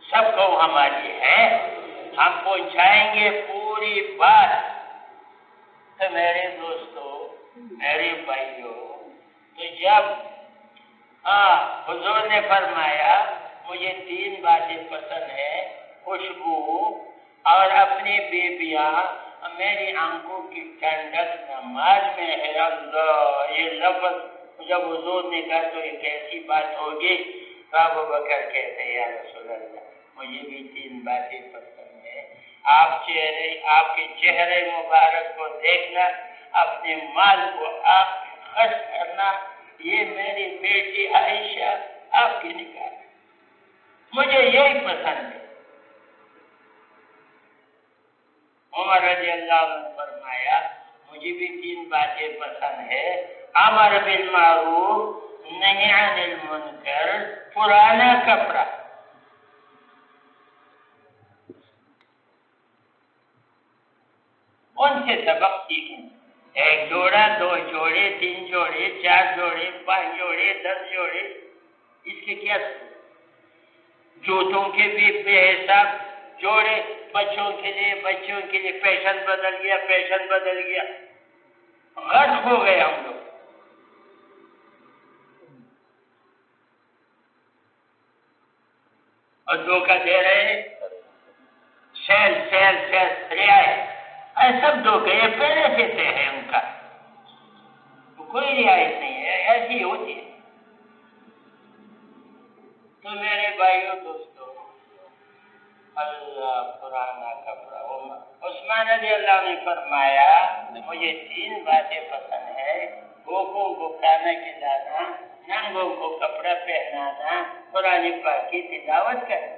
سب کو ہماری ہے، ہم پہنچائیں گے پوری بات۔ تو میرے دوستو، میرے بھائیوں، تو جب حضور نے فرمایا مجھے 3 باتیں پسند ہیں، خوشبو اور اپنی بیویاں، میری آنکھوں کی ٹھنڈک نماز میں ہے۔ اللہ، یہ لفظ جب حضور نے کہا تو یہ کیسی بات ہوگی؟ تو ابو بکر کہتے ہیں یا رسول اللہ، مجھے بھی 3 باتیں پسند ہیں، آپ کے چہرے مبارک کو دیکھنا، اپنے مال کو آپ خرچ کرنا، یہ میری بیٹی عائشہ آپ کی نکاح، مجھے یہی پسند ہے۔ عمر رضی اللہ عنہ فرمایا مجھے بھی 3 باتیں پسند ہے، امر بالمعروف، نہی عن المنکر، پرانا کپڑا۔ ان سے سبق سیکھیں، 1 جوڑا، 2 جوڑے، 3 جوڑے، 4 جوڑے، 5 جوڑے، 10 جوڑے، اس کے کیا جوتوں کے بھی بے حساب جوڑے، بچوں کے لیے فیشن بدل گیا، غرق ہو گئے ہم لوگ۔ اور دھوکہ دے رہے ہیں، سیل رعایت، سب دھوکے، یہ پہلے سے طے ہے ان کا، کوئی رعایت نہیں ہے، ایسی ہوتی ہے۔ تو میرے بھائیوں دوستوں، اللہ، پرانا کپڑا۔ عثمان رضی اللہ نے فرمایا مجھے 3 باتیں پسند ہے، بھوکوں کو کھانا کھلانا، ننگوں کو کپڑا پہنانا، قرآن پاک کی تلاوت کرنا،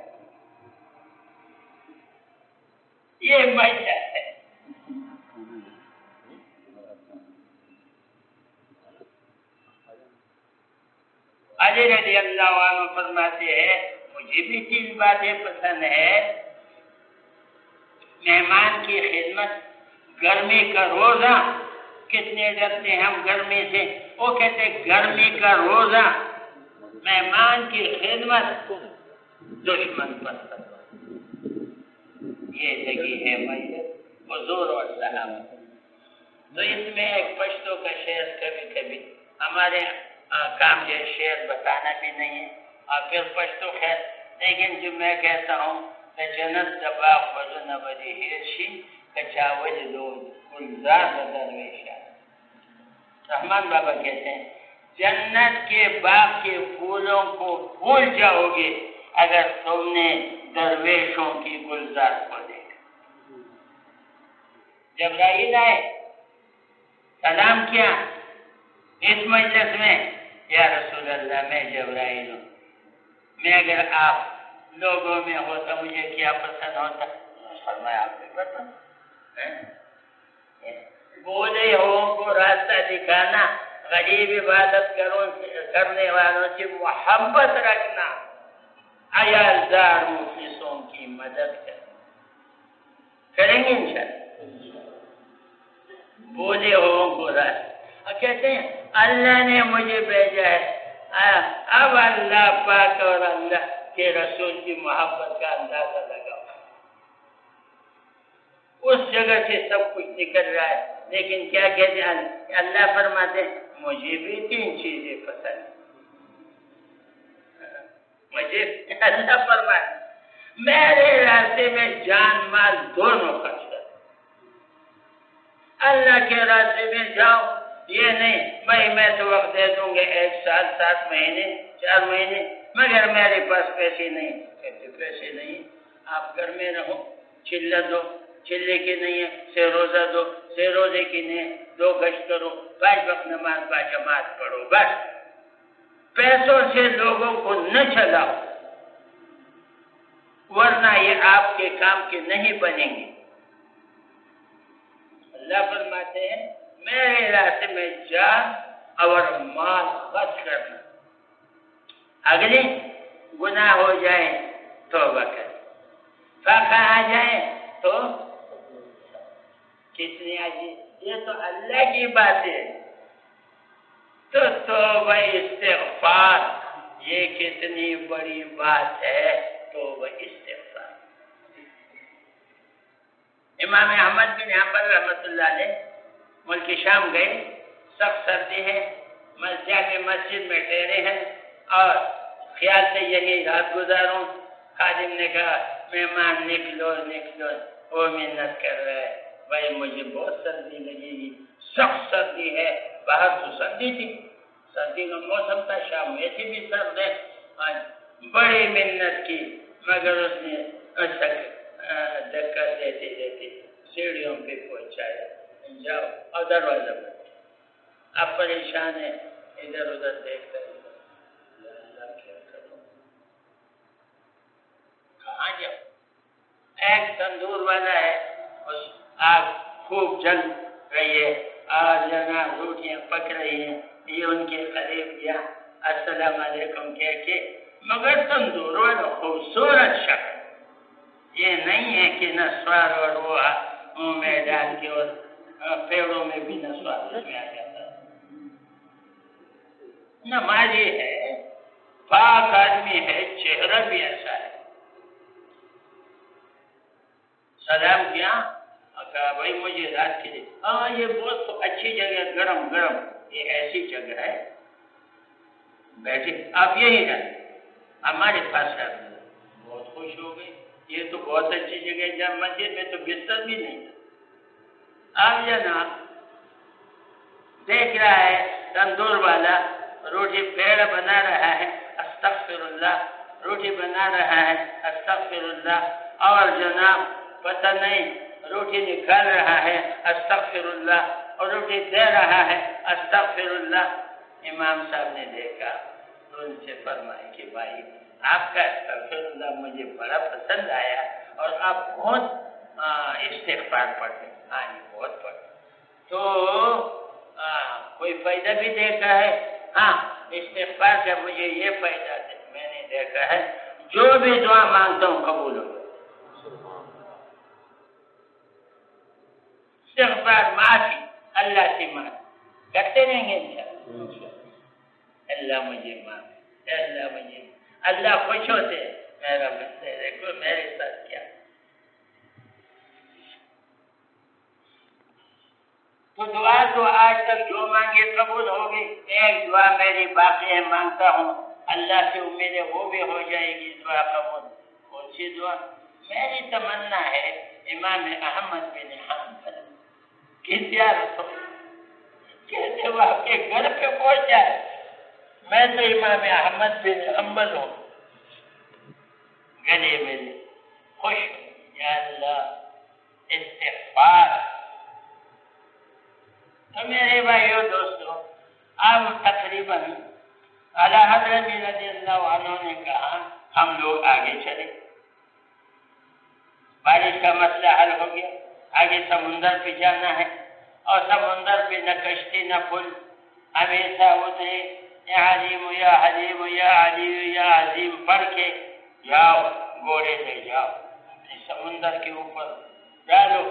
یہ مزہ ہے۔ علی رضی اللہ عنہ فرماتے ہیں مجھے بھی 3 باتیں پسند ہے، مہمان کی خدمت، گرمی کا روزہ، کتنے ڈرتے ہیں ہم گرمی سے، وہ کہتے گرمی کا روزہ، مہمان کی خدمت، دشمن پر صبر، یہ لگی ہے میت حضور اور صحابہ۔ تو اس میں ایک پشتو کا شعر کبھی ہمارے کام جو شعر بتانا بھی نہیں ہے، اور پھر پشتو خیر، لیکن جو میں کہتا ہوں کہ جنت دباغ وزن بدی ہیرشی کچاوج دو گلزار درویشہ، رحمان بابا کہتے ہیں جنت کے باغ کے پھولوں کو بھول جاؤ گے اگر تم نے درویشوں کی گلزار کو دیکھا۔ جبرائیل آئے، سلام کیا اس مجلس میں، یا رسول اللہ میں جبرائیل ہوں، میں اگر آپ لوگوں میں ہوتا مجھے کیا پسند ہوتا؟ فرمایا آپ نے بتا، بولے ہو کو راستہ دکھانا، غریب عبادت کرنے والوں سے محبت رکھنا، عیالدار مفلسوں کی مدد کریں گے انشاءاللہ۔ بولے ہو کو راستہ، کہتے ہیں اللہ نے مجھے بھیجا ہے، اب اللہ پاک اور اللہ کے رسول کی محبت کا اندازہ لگاؤ۔ اس جگہ سے سب کچھ نکل رہا ہے، لیکن کیا کہتے ہیں اللہ فرماتے ہیں مجھے بھی 3 چیزیں پسند ہیں، مجھے اللہ فرماتے میرے راستے میں جان مال دونوں خرچ کر، اللہ کے راستے میں جاؤ، یہ نہیں بھائی میں تو وقت دے دوں گے 1 سال 7 مہینے 4 مہینے، مگر میرے پاس پیسے نہیں، کہتے پیسے نہیں، آپ گھر میں رہو، چلہ دو، چلے کی نہیں ہے، 6 روزہ دو، 6 روزے کی نہیں ہے، 2 گشت کرو، 5 وقت نماز باجماعت پڑھو، بس پیسوں سے لوگوں کو نہ چلاؤ، ورنہ یہ آپ کے کام کے نہیں بنیں گے۔ اللہ فرماتے ہیں میرے راستے میں جان اور مال خرچ کرنا، اگلی گناہ ہو جائے توبہ کر، فقہ آ جائے تو کتنی عجیب یہ تو اللہ کی بات ہے. تو توبہ استغفار یہ کتنی بڑی بات ہے. توبہ استغفار. امام احمد بن حنبل رحمۃ اللہ علیہ ملک شام گئے. سخت سردی ہے. مسجد میں ٹھہرے ہیں اور خیال سے یہی رات گزاروں. خادم نے کہا مہمان نکلو نکلو. وہ محنت کر رہا ہے. بھائی مجھے بہت سردی لگے گی. سخت سردی ہے. باہر تو سردی تھی. سردی کا موسم تھا. شام ایسی بھی سرد ہے. بڑی محنت کی مگر اس نے دھکا دیتے دیتے سیڑھیوں پہ پہنچایا. جاؤ اور دروازہ بند. اب پریشان ہے. ادھر ادھر دیکھتا ہے. کیا کروں کہاں جاؤ. ایک تندور والا ہے. اس آگ خوب جل رہی ہے اور جناب روٹیاں پک رہی ہیں. یہ ان کے قریب گیا. السلام علیکم کہہ کے. مگر تندور والا خوبصورت شکل. یہ نہیں ہے کہ نسوار اور وہ منہ میں ڈال کے اور پیڑوں میں بھی نسوار اس میں آ جاتا ہے. نمازی ہے. پاک آدمی ہے. چہرہ بھی ایسا ہے. سلام کیا. کہا بھائی مجھے رات کے لیے. ہاں یہ بہت اچھی جگہ ہے. گرم گرم. یہ ایسی جگہ ہے بیٹھے آپ یہی رہیں. ہمارے پاس آ گئے. بہت خوش ہو گئے. یہ تو بہت اچھی جگہ ہے. جب مسجد میں تو بستر بھی نہیں تھا. آپ جناب دیکھ رہا ہے تندور والا روٹی پیڑ بنا رہا ہے. استغفر اللہ. روٹی بنا رہا ہے. استغفر اللہ. اور جناب پتہ نہیں روٹی نکال رہا ہے. استغفر اللہ. اور روٹی دے رہا ہے. استغفر اللہ. امام صاحب نے دیکھا تو ان سے فرمایا کہ بھائی آپ کا استغفر اللہ مجھے بڑا پسند آیا اور آپ بہت استغفار پڑھتے. ہاں جی بہت پڑھتے. تو کوئی فائدہ بھی دیکھا ہے. ہاں استغفار کا مجھے یہ فائدہ میں نے دیکھا ہے جو بھی دعا مانگتا ہوں قبول ہو. استغفار معافی اللہ سے معافی کرتے رہیں گے انشاءاللہ. اللہ مجھے معاف. اللہ مجھے. اللہ خوش ہوتے میرا بندہ دیکھو میرے ساتھ کیا. تو دعا تو آج تک جو مانگے قبول ہو گئی. ایک دعا میری باقی ہے مانگتا ہوں. اللہ سے امید ہے وہ بھی ہو جائے گی دعا قبول. کون سی دعا؟ میری تمنا ہے امام احمد بن حنبل کی زیارت ہو. کیسے وہ آپ کے گھر پہ پہنچ جائے. میں تو امام احمد بن حنبل ہوں. گلے میں خوش یا اللہ استغفار. تو میرے بھائیو دوستو اب تقریباً اعلیٰ حضرت رضی اللہ عنہ نے کہا ہم لوگ آگے چلے. بارش کا مسئلہ حل ہو گیا. آگے سمندر پہ جانا ہے اور سمندر پہ نہ کشتی نہ پل. ہمیشہ اترے یا حلیم یا حلیم یا علی یا عظیم پڑھ کے جاؤ. گھوڑے لے جاؤ سمندر کے اوپر ڈالو.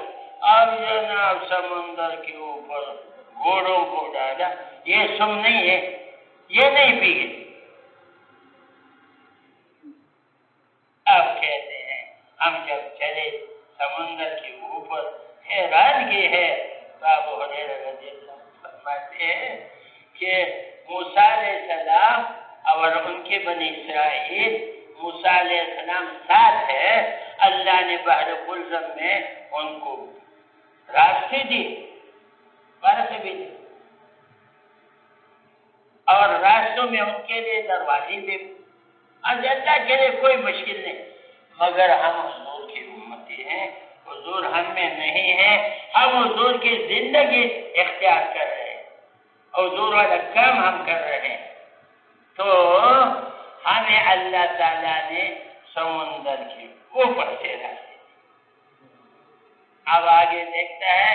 اب جناب سمندر کے اوپر گھوڑوں کو ڈالا. یہ سم نہیں ہے. یہ نہیں پی گئے. اب کہتے ہیں ہم جب چلے سمندر کے اوپر حیرانگی ہے. ابو ہریرہ رضی اللہ فرماتے ہیں کہ موسیٰ علیہ السلام اور ان کے بنی اسرائیل موسیٰ علیہ السلام ساتھ ہے. اللہ نے بحر قلزم میں ان کو راستے دی. برف بھی دی اور راستوں میں ان کے لیے دروازے بھی. اللہ کے لیے کوئی مشکل نہیں. مگر ہم حضور کی امتی ہیں. حضور ہم میں نہیں ہے. ہم حضور کی زندگی اختیار کر رہے ہیں. حضور والا کام ہم کر رہے ہیں. تو ہمیں اللہ تعالیٰ نے سمندر کے اوپر سے راستے. اب آگے دیکھتا ہے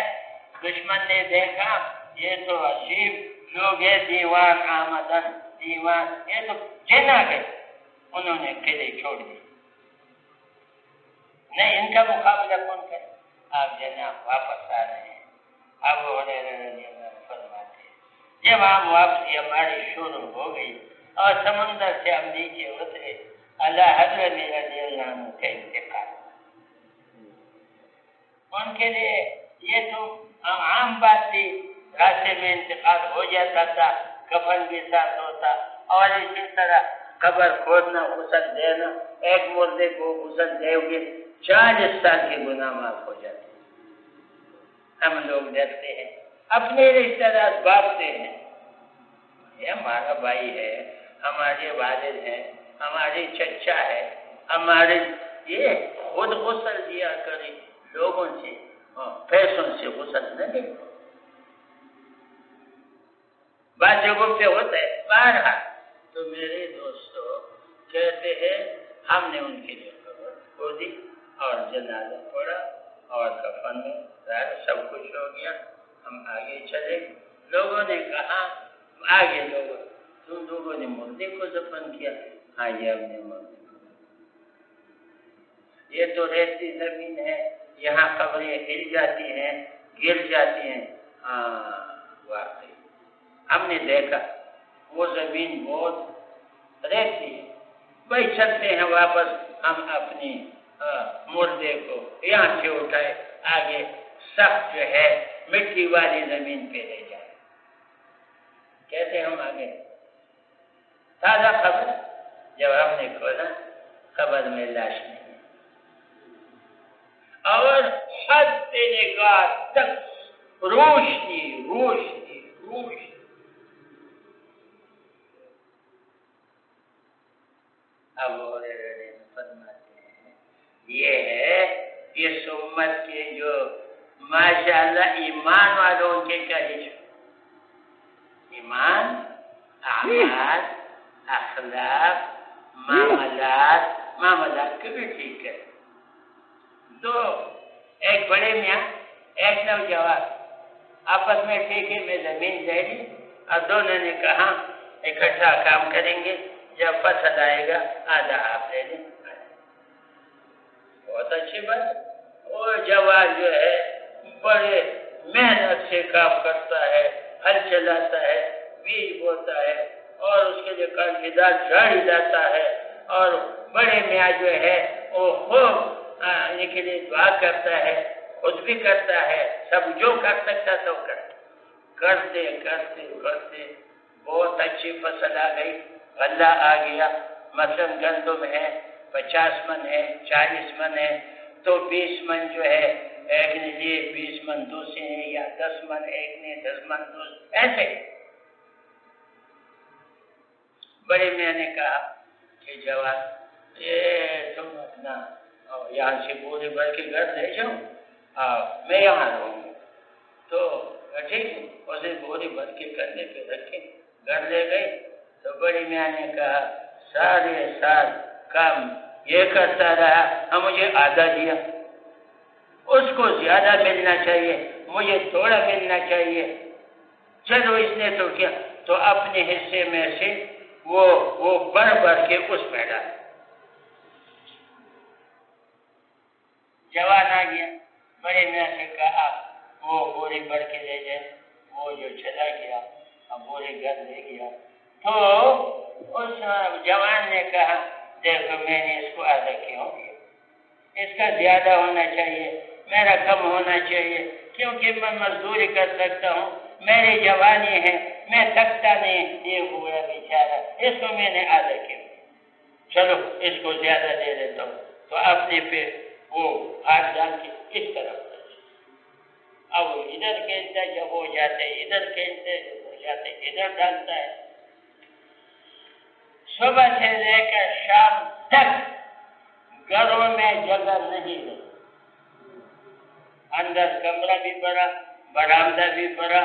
دشمن نے دیکھا یہ تو عجیب لوگ ہیں. دیوان آمدن دیوان. یہ تو جن آ گئے. انہوں نے قلعے چھوڑ دی. نہیں ان کا مقابلہ کون کرے. آپ جناب واپس آ رہے ہیں. ابو ہریرہ رضی اللہ عنہ فرماتے ہیں جب ہم واپسی ہماری شروع ہو گئی اور سمندر سے ہم نیچے اترے، اللہ حضرت رضی اللہ عنہ کا انتقال، ان کے لیے یہ تو عام بات تھی، راستے میں انتقال ہو جاتا تھا، کفن بھی ساتھ ہوتا، اور اسی طرح قبر کھودنا، غسل دینا، ایک مردے کو غسل دے گے 40 سال کے گناہ معاف ہو جاتے ہیں۔ ہم لوگ ڈرتے ہیں، اپنے رشتہ دار بانٹتے ہیں، یہ ہمارا بھائی ہے، ہمارے والد ہیں، ہمارے چچا ہے، ہمارے، یہ خود غسل دیا کرے، لوگوں سے پیسوں سے غسل نہ دے۔ بات جگہ پہ ہوتا ہے بارہا، تو میرے دوستو کہتے ہیں ہم نے ان کے لیے قبر کھودی اور جنازہ پڑھا اور کفن میں سب کچھ ہو گیا، ہم آگے چلے۔ لوگوں نے کہا، آگے تم لوگوں نے مردے کو دفن کیا؟ ہاں یہ ہم نے مردے کو، یہ تو ریتی زمین ہے، یہاں قبریں ہل جاتی ہیں، گر جاتی ہیں۔ ہاں واقعی ہم نے دیکھا وہ زمین بہت ریتی ہے، بھائی چلتے ہیں واپس، ہم اپنی مردے کو یہاں سے اٹھائے، آگے سخت جو ہے مٹی والی زمین پہ لے جائے، کیسے ہم آگے تازہ قبر، جب ہم نے کھولا قبر میں لاش نہیں اور حد نگاہ تک روشنی روشنی روشنی۔ ابو ہریرہ فرماتے ہیں یہ ہے اس امت کے جو ماشاءاللہ ایمان والوں کے کریش، ایمان، اعمال، اخلاق، معاملات کو بھی ٹھیک ہے۔ تو ایک بڑے میاں ایک نوجوان آپس میں ٹھیکے میں زمین لے لی اور دونوں نے کہا اکٹھا کام کریں گے، جب فصل آئے گا آدھا آپ لے لیں۔ بہت اچھی بات۔ وہ جوان جو ہے بڑے محنت سے کام کرتا ہے، ہل چلاتا ہے، بیج بوتا ہے اور اس کے لیے کارکردار جھاڑی لاتا ہے، اور بڑے میاں جو ہے وہ خوب ان کے لیے دعا کرتا ہے، خود بھی کرتا ہے، سب جو کر سکتا تو کرتے کرتے کرتے بہت اچھی فصل آ گئی، غلہ آ گیا، مثلاً گندم ہے 50 من ہے، 40 من ہے، تو 20 من جو ہے ایک نے لیے، 20 من دوسرے نے، یا 10 من ایک نے، 10 من دوسرے، ایسے۔ بڑے میاں نے کہا کہ جوان یہ تم اپنا یہاں سے بوری بھر کے گھر لے جاؤ، میں یہاں رہوں گا۔ تو ٹھیک ہے، اسے بوری بھر کے کندھے پہ رکھے گھر لے گئے۔ تو بڑے میاں نے کہا سارے سال کام یہ کرتا رہا، اب مجھے آدھا دیا، اس کو زیادہ ملنا چاہیے، مجھے تھوڑا ملنا چاہیے۔ چلو اس نے تو کیا، تو اپنے حصے میں سے وہ بڑھ کے اس میں ڈال۔ جوان آ گیا، بڑے میاں سے کہا وہ بوری بھر کے لے جائے، وہ جو چلا گیا اب بوری گھر لے گیا۔ تو اس جوان نے کہا دیکھو میں نے اس کو آدھا کیوں کیا، اس کا زیادہ ہونا چاہیے، میرا کم ہونا چاہیے، کیونکہ میں مزدوری کر سکتا ہوں، میری جوانی ہے، میں تھکتا نہیں، یہ ہوا بیچارہ، اس کو میں نے آدھا کیوں، چلو اس کو زیادہ دے دیتا ہوں۔ تو اپنے پہ وہ ہاتھ ڈال کے اس طرف، اب ادھر کھیلتا جب ہو جاتے، ادھر کھیلتے جب ہو جاتے، ادھر ڈالتا ہے۔ صبح سے لے کر شام تک گھروں میں جگہ نہیں ہے، اندر کمرہ بھی بڑا، برآمدہ بھی بڑا،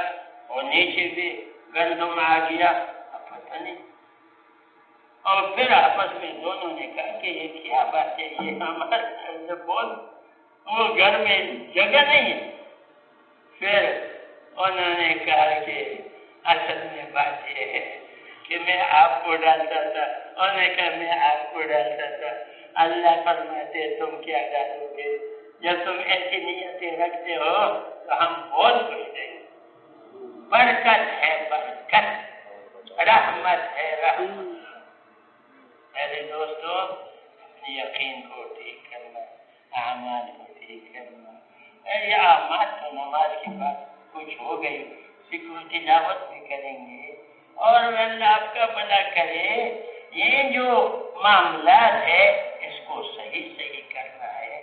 اور نیچے بھی گندم آ گیا، اب پتہ نہیں۔ اور پھر آپس میں دونوں نے کہا کہ یہ کیا بات ہے، یہ ہمارے بہت، وہ گھر میں جگہ نہیں ہے۔ پھر انہوں نے کہا کہ اصل میں بات یہ ہے کہ میں آپ کو ڈالتا تھا، انہوں نے کہا میں آپ کو ڈالتا تھا، اللہ فرماتے تم کیا ڈالو گے، جب تم ایسی نیتیں رکھتے ہو تو ہم بہت خوش ہیں. برکت ہے برکت, رحمت ہے رحمت. میرے دوستوں, اپنے یقین کو ٹھیک کرنا, اعمال کو ٹھیک کرنا. یہ اعمال تو نماز کے بعد کچھ ہو گئی, ذکر تلاوت بھی کریں گے اور اللہ آپ کا بھلا کرے. یہ جو معاملات ہے اس کو صحیح صحیح کرنا ہے.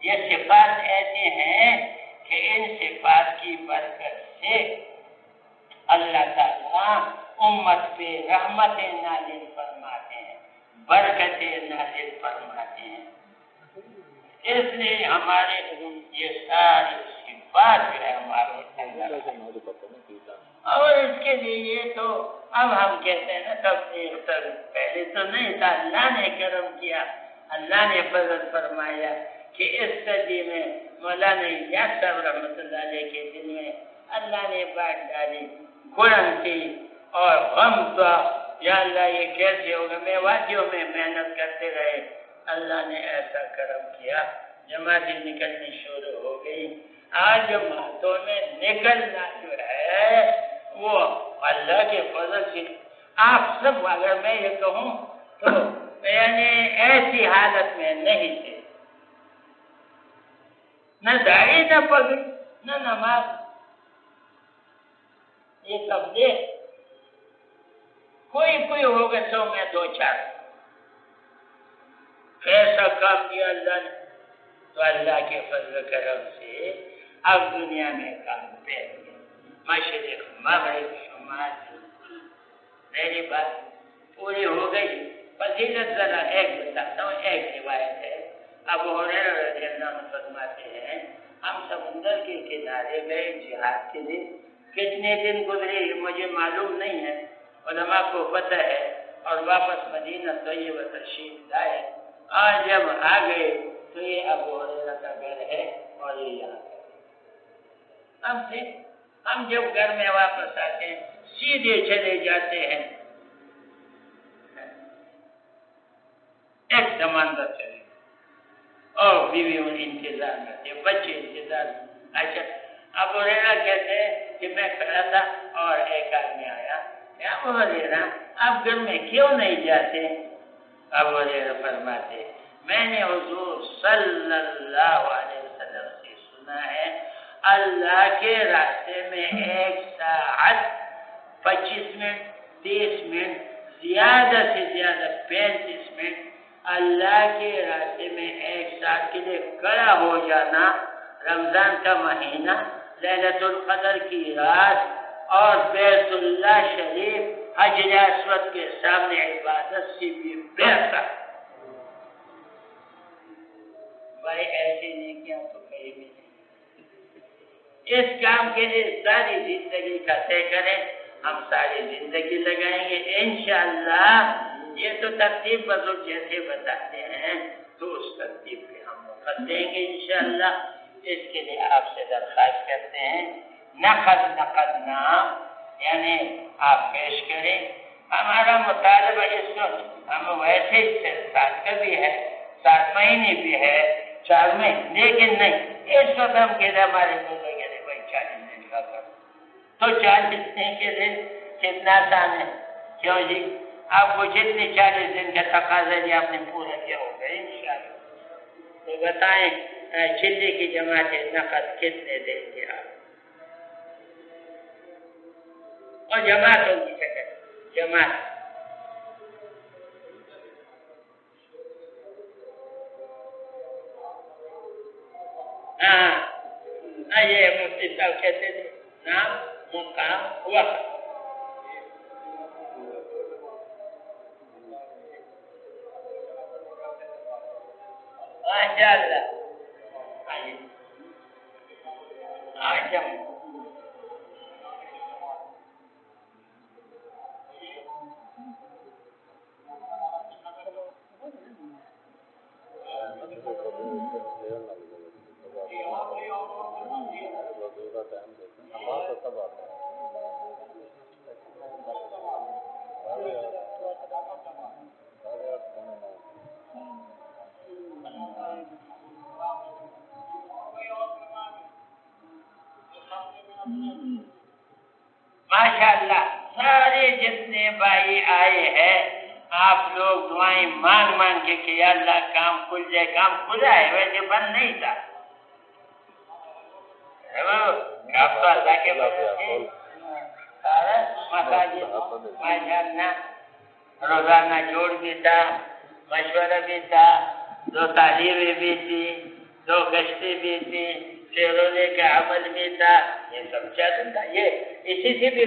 یہ صفات ایسی ہیں کہ ان صفات کی برکت سے اللہ تعالیٰ امت پہ رحمت نازل فرماتے ہیں, برکت نازل فرماتے ہیں. اس لیے ہمارے یہ ساری صفات جو ہے ہمارے اور اس کے لیے یہ تو اب ہم کہتے ہیں نا تبلیغ پہلے تو نہیں تھا, اللہ نے کرم کیا, اللہ نے فضل فرمایا کہ اس صدی میں مولانا الیاس صاحب رحمۃ اللہ علیہ کے دل میں اللہ نے بات ڈالی قرآن کی اور غم کا. یا اللہ یہ کیسے ہوگا, میں وادیوں میں محنت کرتے رہے, اللہ نے ایسا کرم کیا, جماعتیں نکلنی شروع ہو گئی. آج جماعتوں میں نکلنا جو ہے وہ اللہ کے فضل سے. آپ سب اگر میں یہ کہوں تو یعنی ایسی حالت میں نہیں تھے, نہ داڑھی نہ پگڑی نہ نماز. یہ تبلیغ کوئی ہوگا 100 میں 2-4 ایسا کام کیا اللہ نے, تو اللہ کے فضل کرم سے اب دنیا میں کام پھیل گیا, مشرق مغرب شمال. میری بات پوری ہو گئی. فضیلت ذرا ایک بتاتا ہوں. ایک روایت ہے, ابو ہریرہ رضی اللہ عنہ فرماتے ہیں ہم سمندر کے کنارے گئے جہاد کے لیے. کتنے دن گزرے مجھے معلوم نہیں ہے, علماء کو پتہ ہے, اور واپس مدینہ طیبہ تشریف لائے. آج جب آ گئے تو یہ ابو ہریرہ کا گھر ہے اور یہ یہاں ہم جب گھر میں واپس آتے ہیں سیدھے چلے جاتے ہیں. ایک زماندار چلے اور بیوی ان انتظار کرتے, بچے انتظار. اچھا, ابو ہریرہ کہتے ہیں کہ میں کھڑا تھا اور ایک آدمی آیا, ابو ہریرہ آپ گھر میں کیوں نہیں جاتے؟ ابو ہریرہ فرماتے میں نے حضور صلی اللہ علیہ وسلم سے سنا ہے اللہ کے راستے میں 1 ساعت 25 منٹ 30 منٹ زیادہ سے زیادہ 35 منٹ اللہ کے راستے میں 1 ساعت کے لیے کھڑا ہو جانا, رمضان کا مہینہ, لیلۃ القدر کی رات اور بیت اللہ شریف حجر اسود کے سامنے عبادت سے بھی بہتر. بھائی ایسے نیکیاں تو کہیں بھی نہیں. اس کام کے لیے ساری زندگی کا طے کریں, ہم ساری زندگی لگائیں گے انشاءاللہ. یہ تو ترتیب بزرگ جیسے بتاتے ہیں تو اس ترتیب پہ ہم وقت دیں گے انشاءاللہ. اس کے لیے آپ سے درخواست کرتے ہیں نقد نام یعنی آپ پیش کریں. ہمارا مطالبہ اس وقت ہم ویسے 7 کا بھی ہے, 7 مہینے بھی ہے, 4 مہینے, لیکن نہیں اس وقت ہم کہتے ہمارے بزرگ نے بھائی 40 دن کا کر, تو 40 دن کے دن کتنا آسان ہے. کیوں جی, آپ کو جتنے 40 دن کا تقاضا جی آپ نے پورا کیا ہوگا انشاءاللہ. تو بتائیں چلی کی جماعت نقد کتنے دیں گے آپ؟ اور جماعت ہوگی جماعت ہاں یہ مفتی صاحب کہتے تھے نام مقام وقت. ماشاء اللہ. ماشاءاللہ سارے جتنے بھائی آئے ہیں آپ لوگ دعائیں مانگ مانگ کے کہ یا اللہ کام کھل جائے. کام کھلا ہے ویسے بند نہیں تھا. آپ تو اللہ کے مساجد ماشاءاللہ روزانہ جوڑ بھی تھا, مشورہ بھی تھا, 2 تعلیمیں بھی تھی, 2 گشتیں بھی تھی, شیرونے کا عمل بھی تھا. یہ سب چل تھا. یہ اسی سے بھی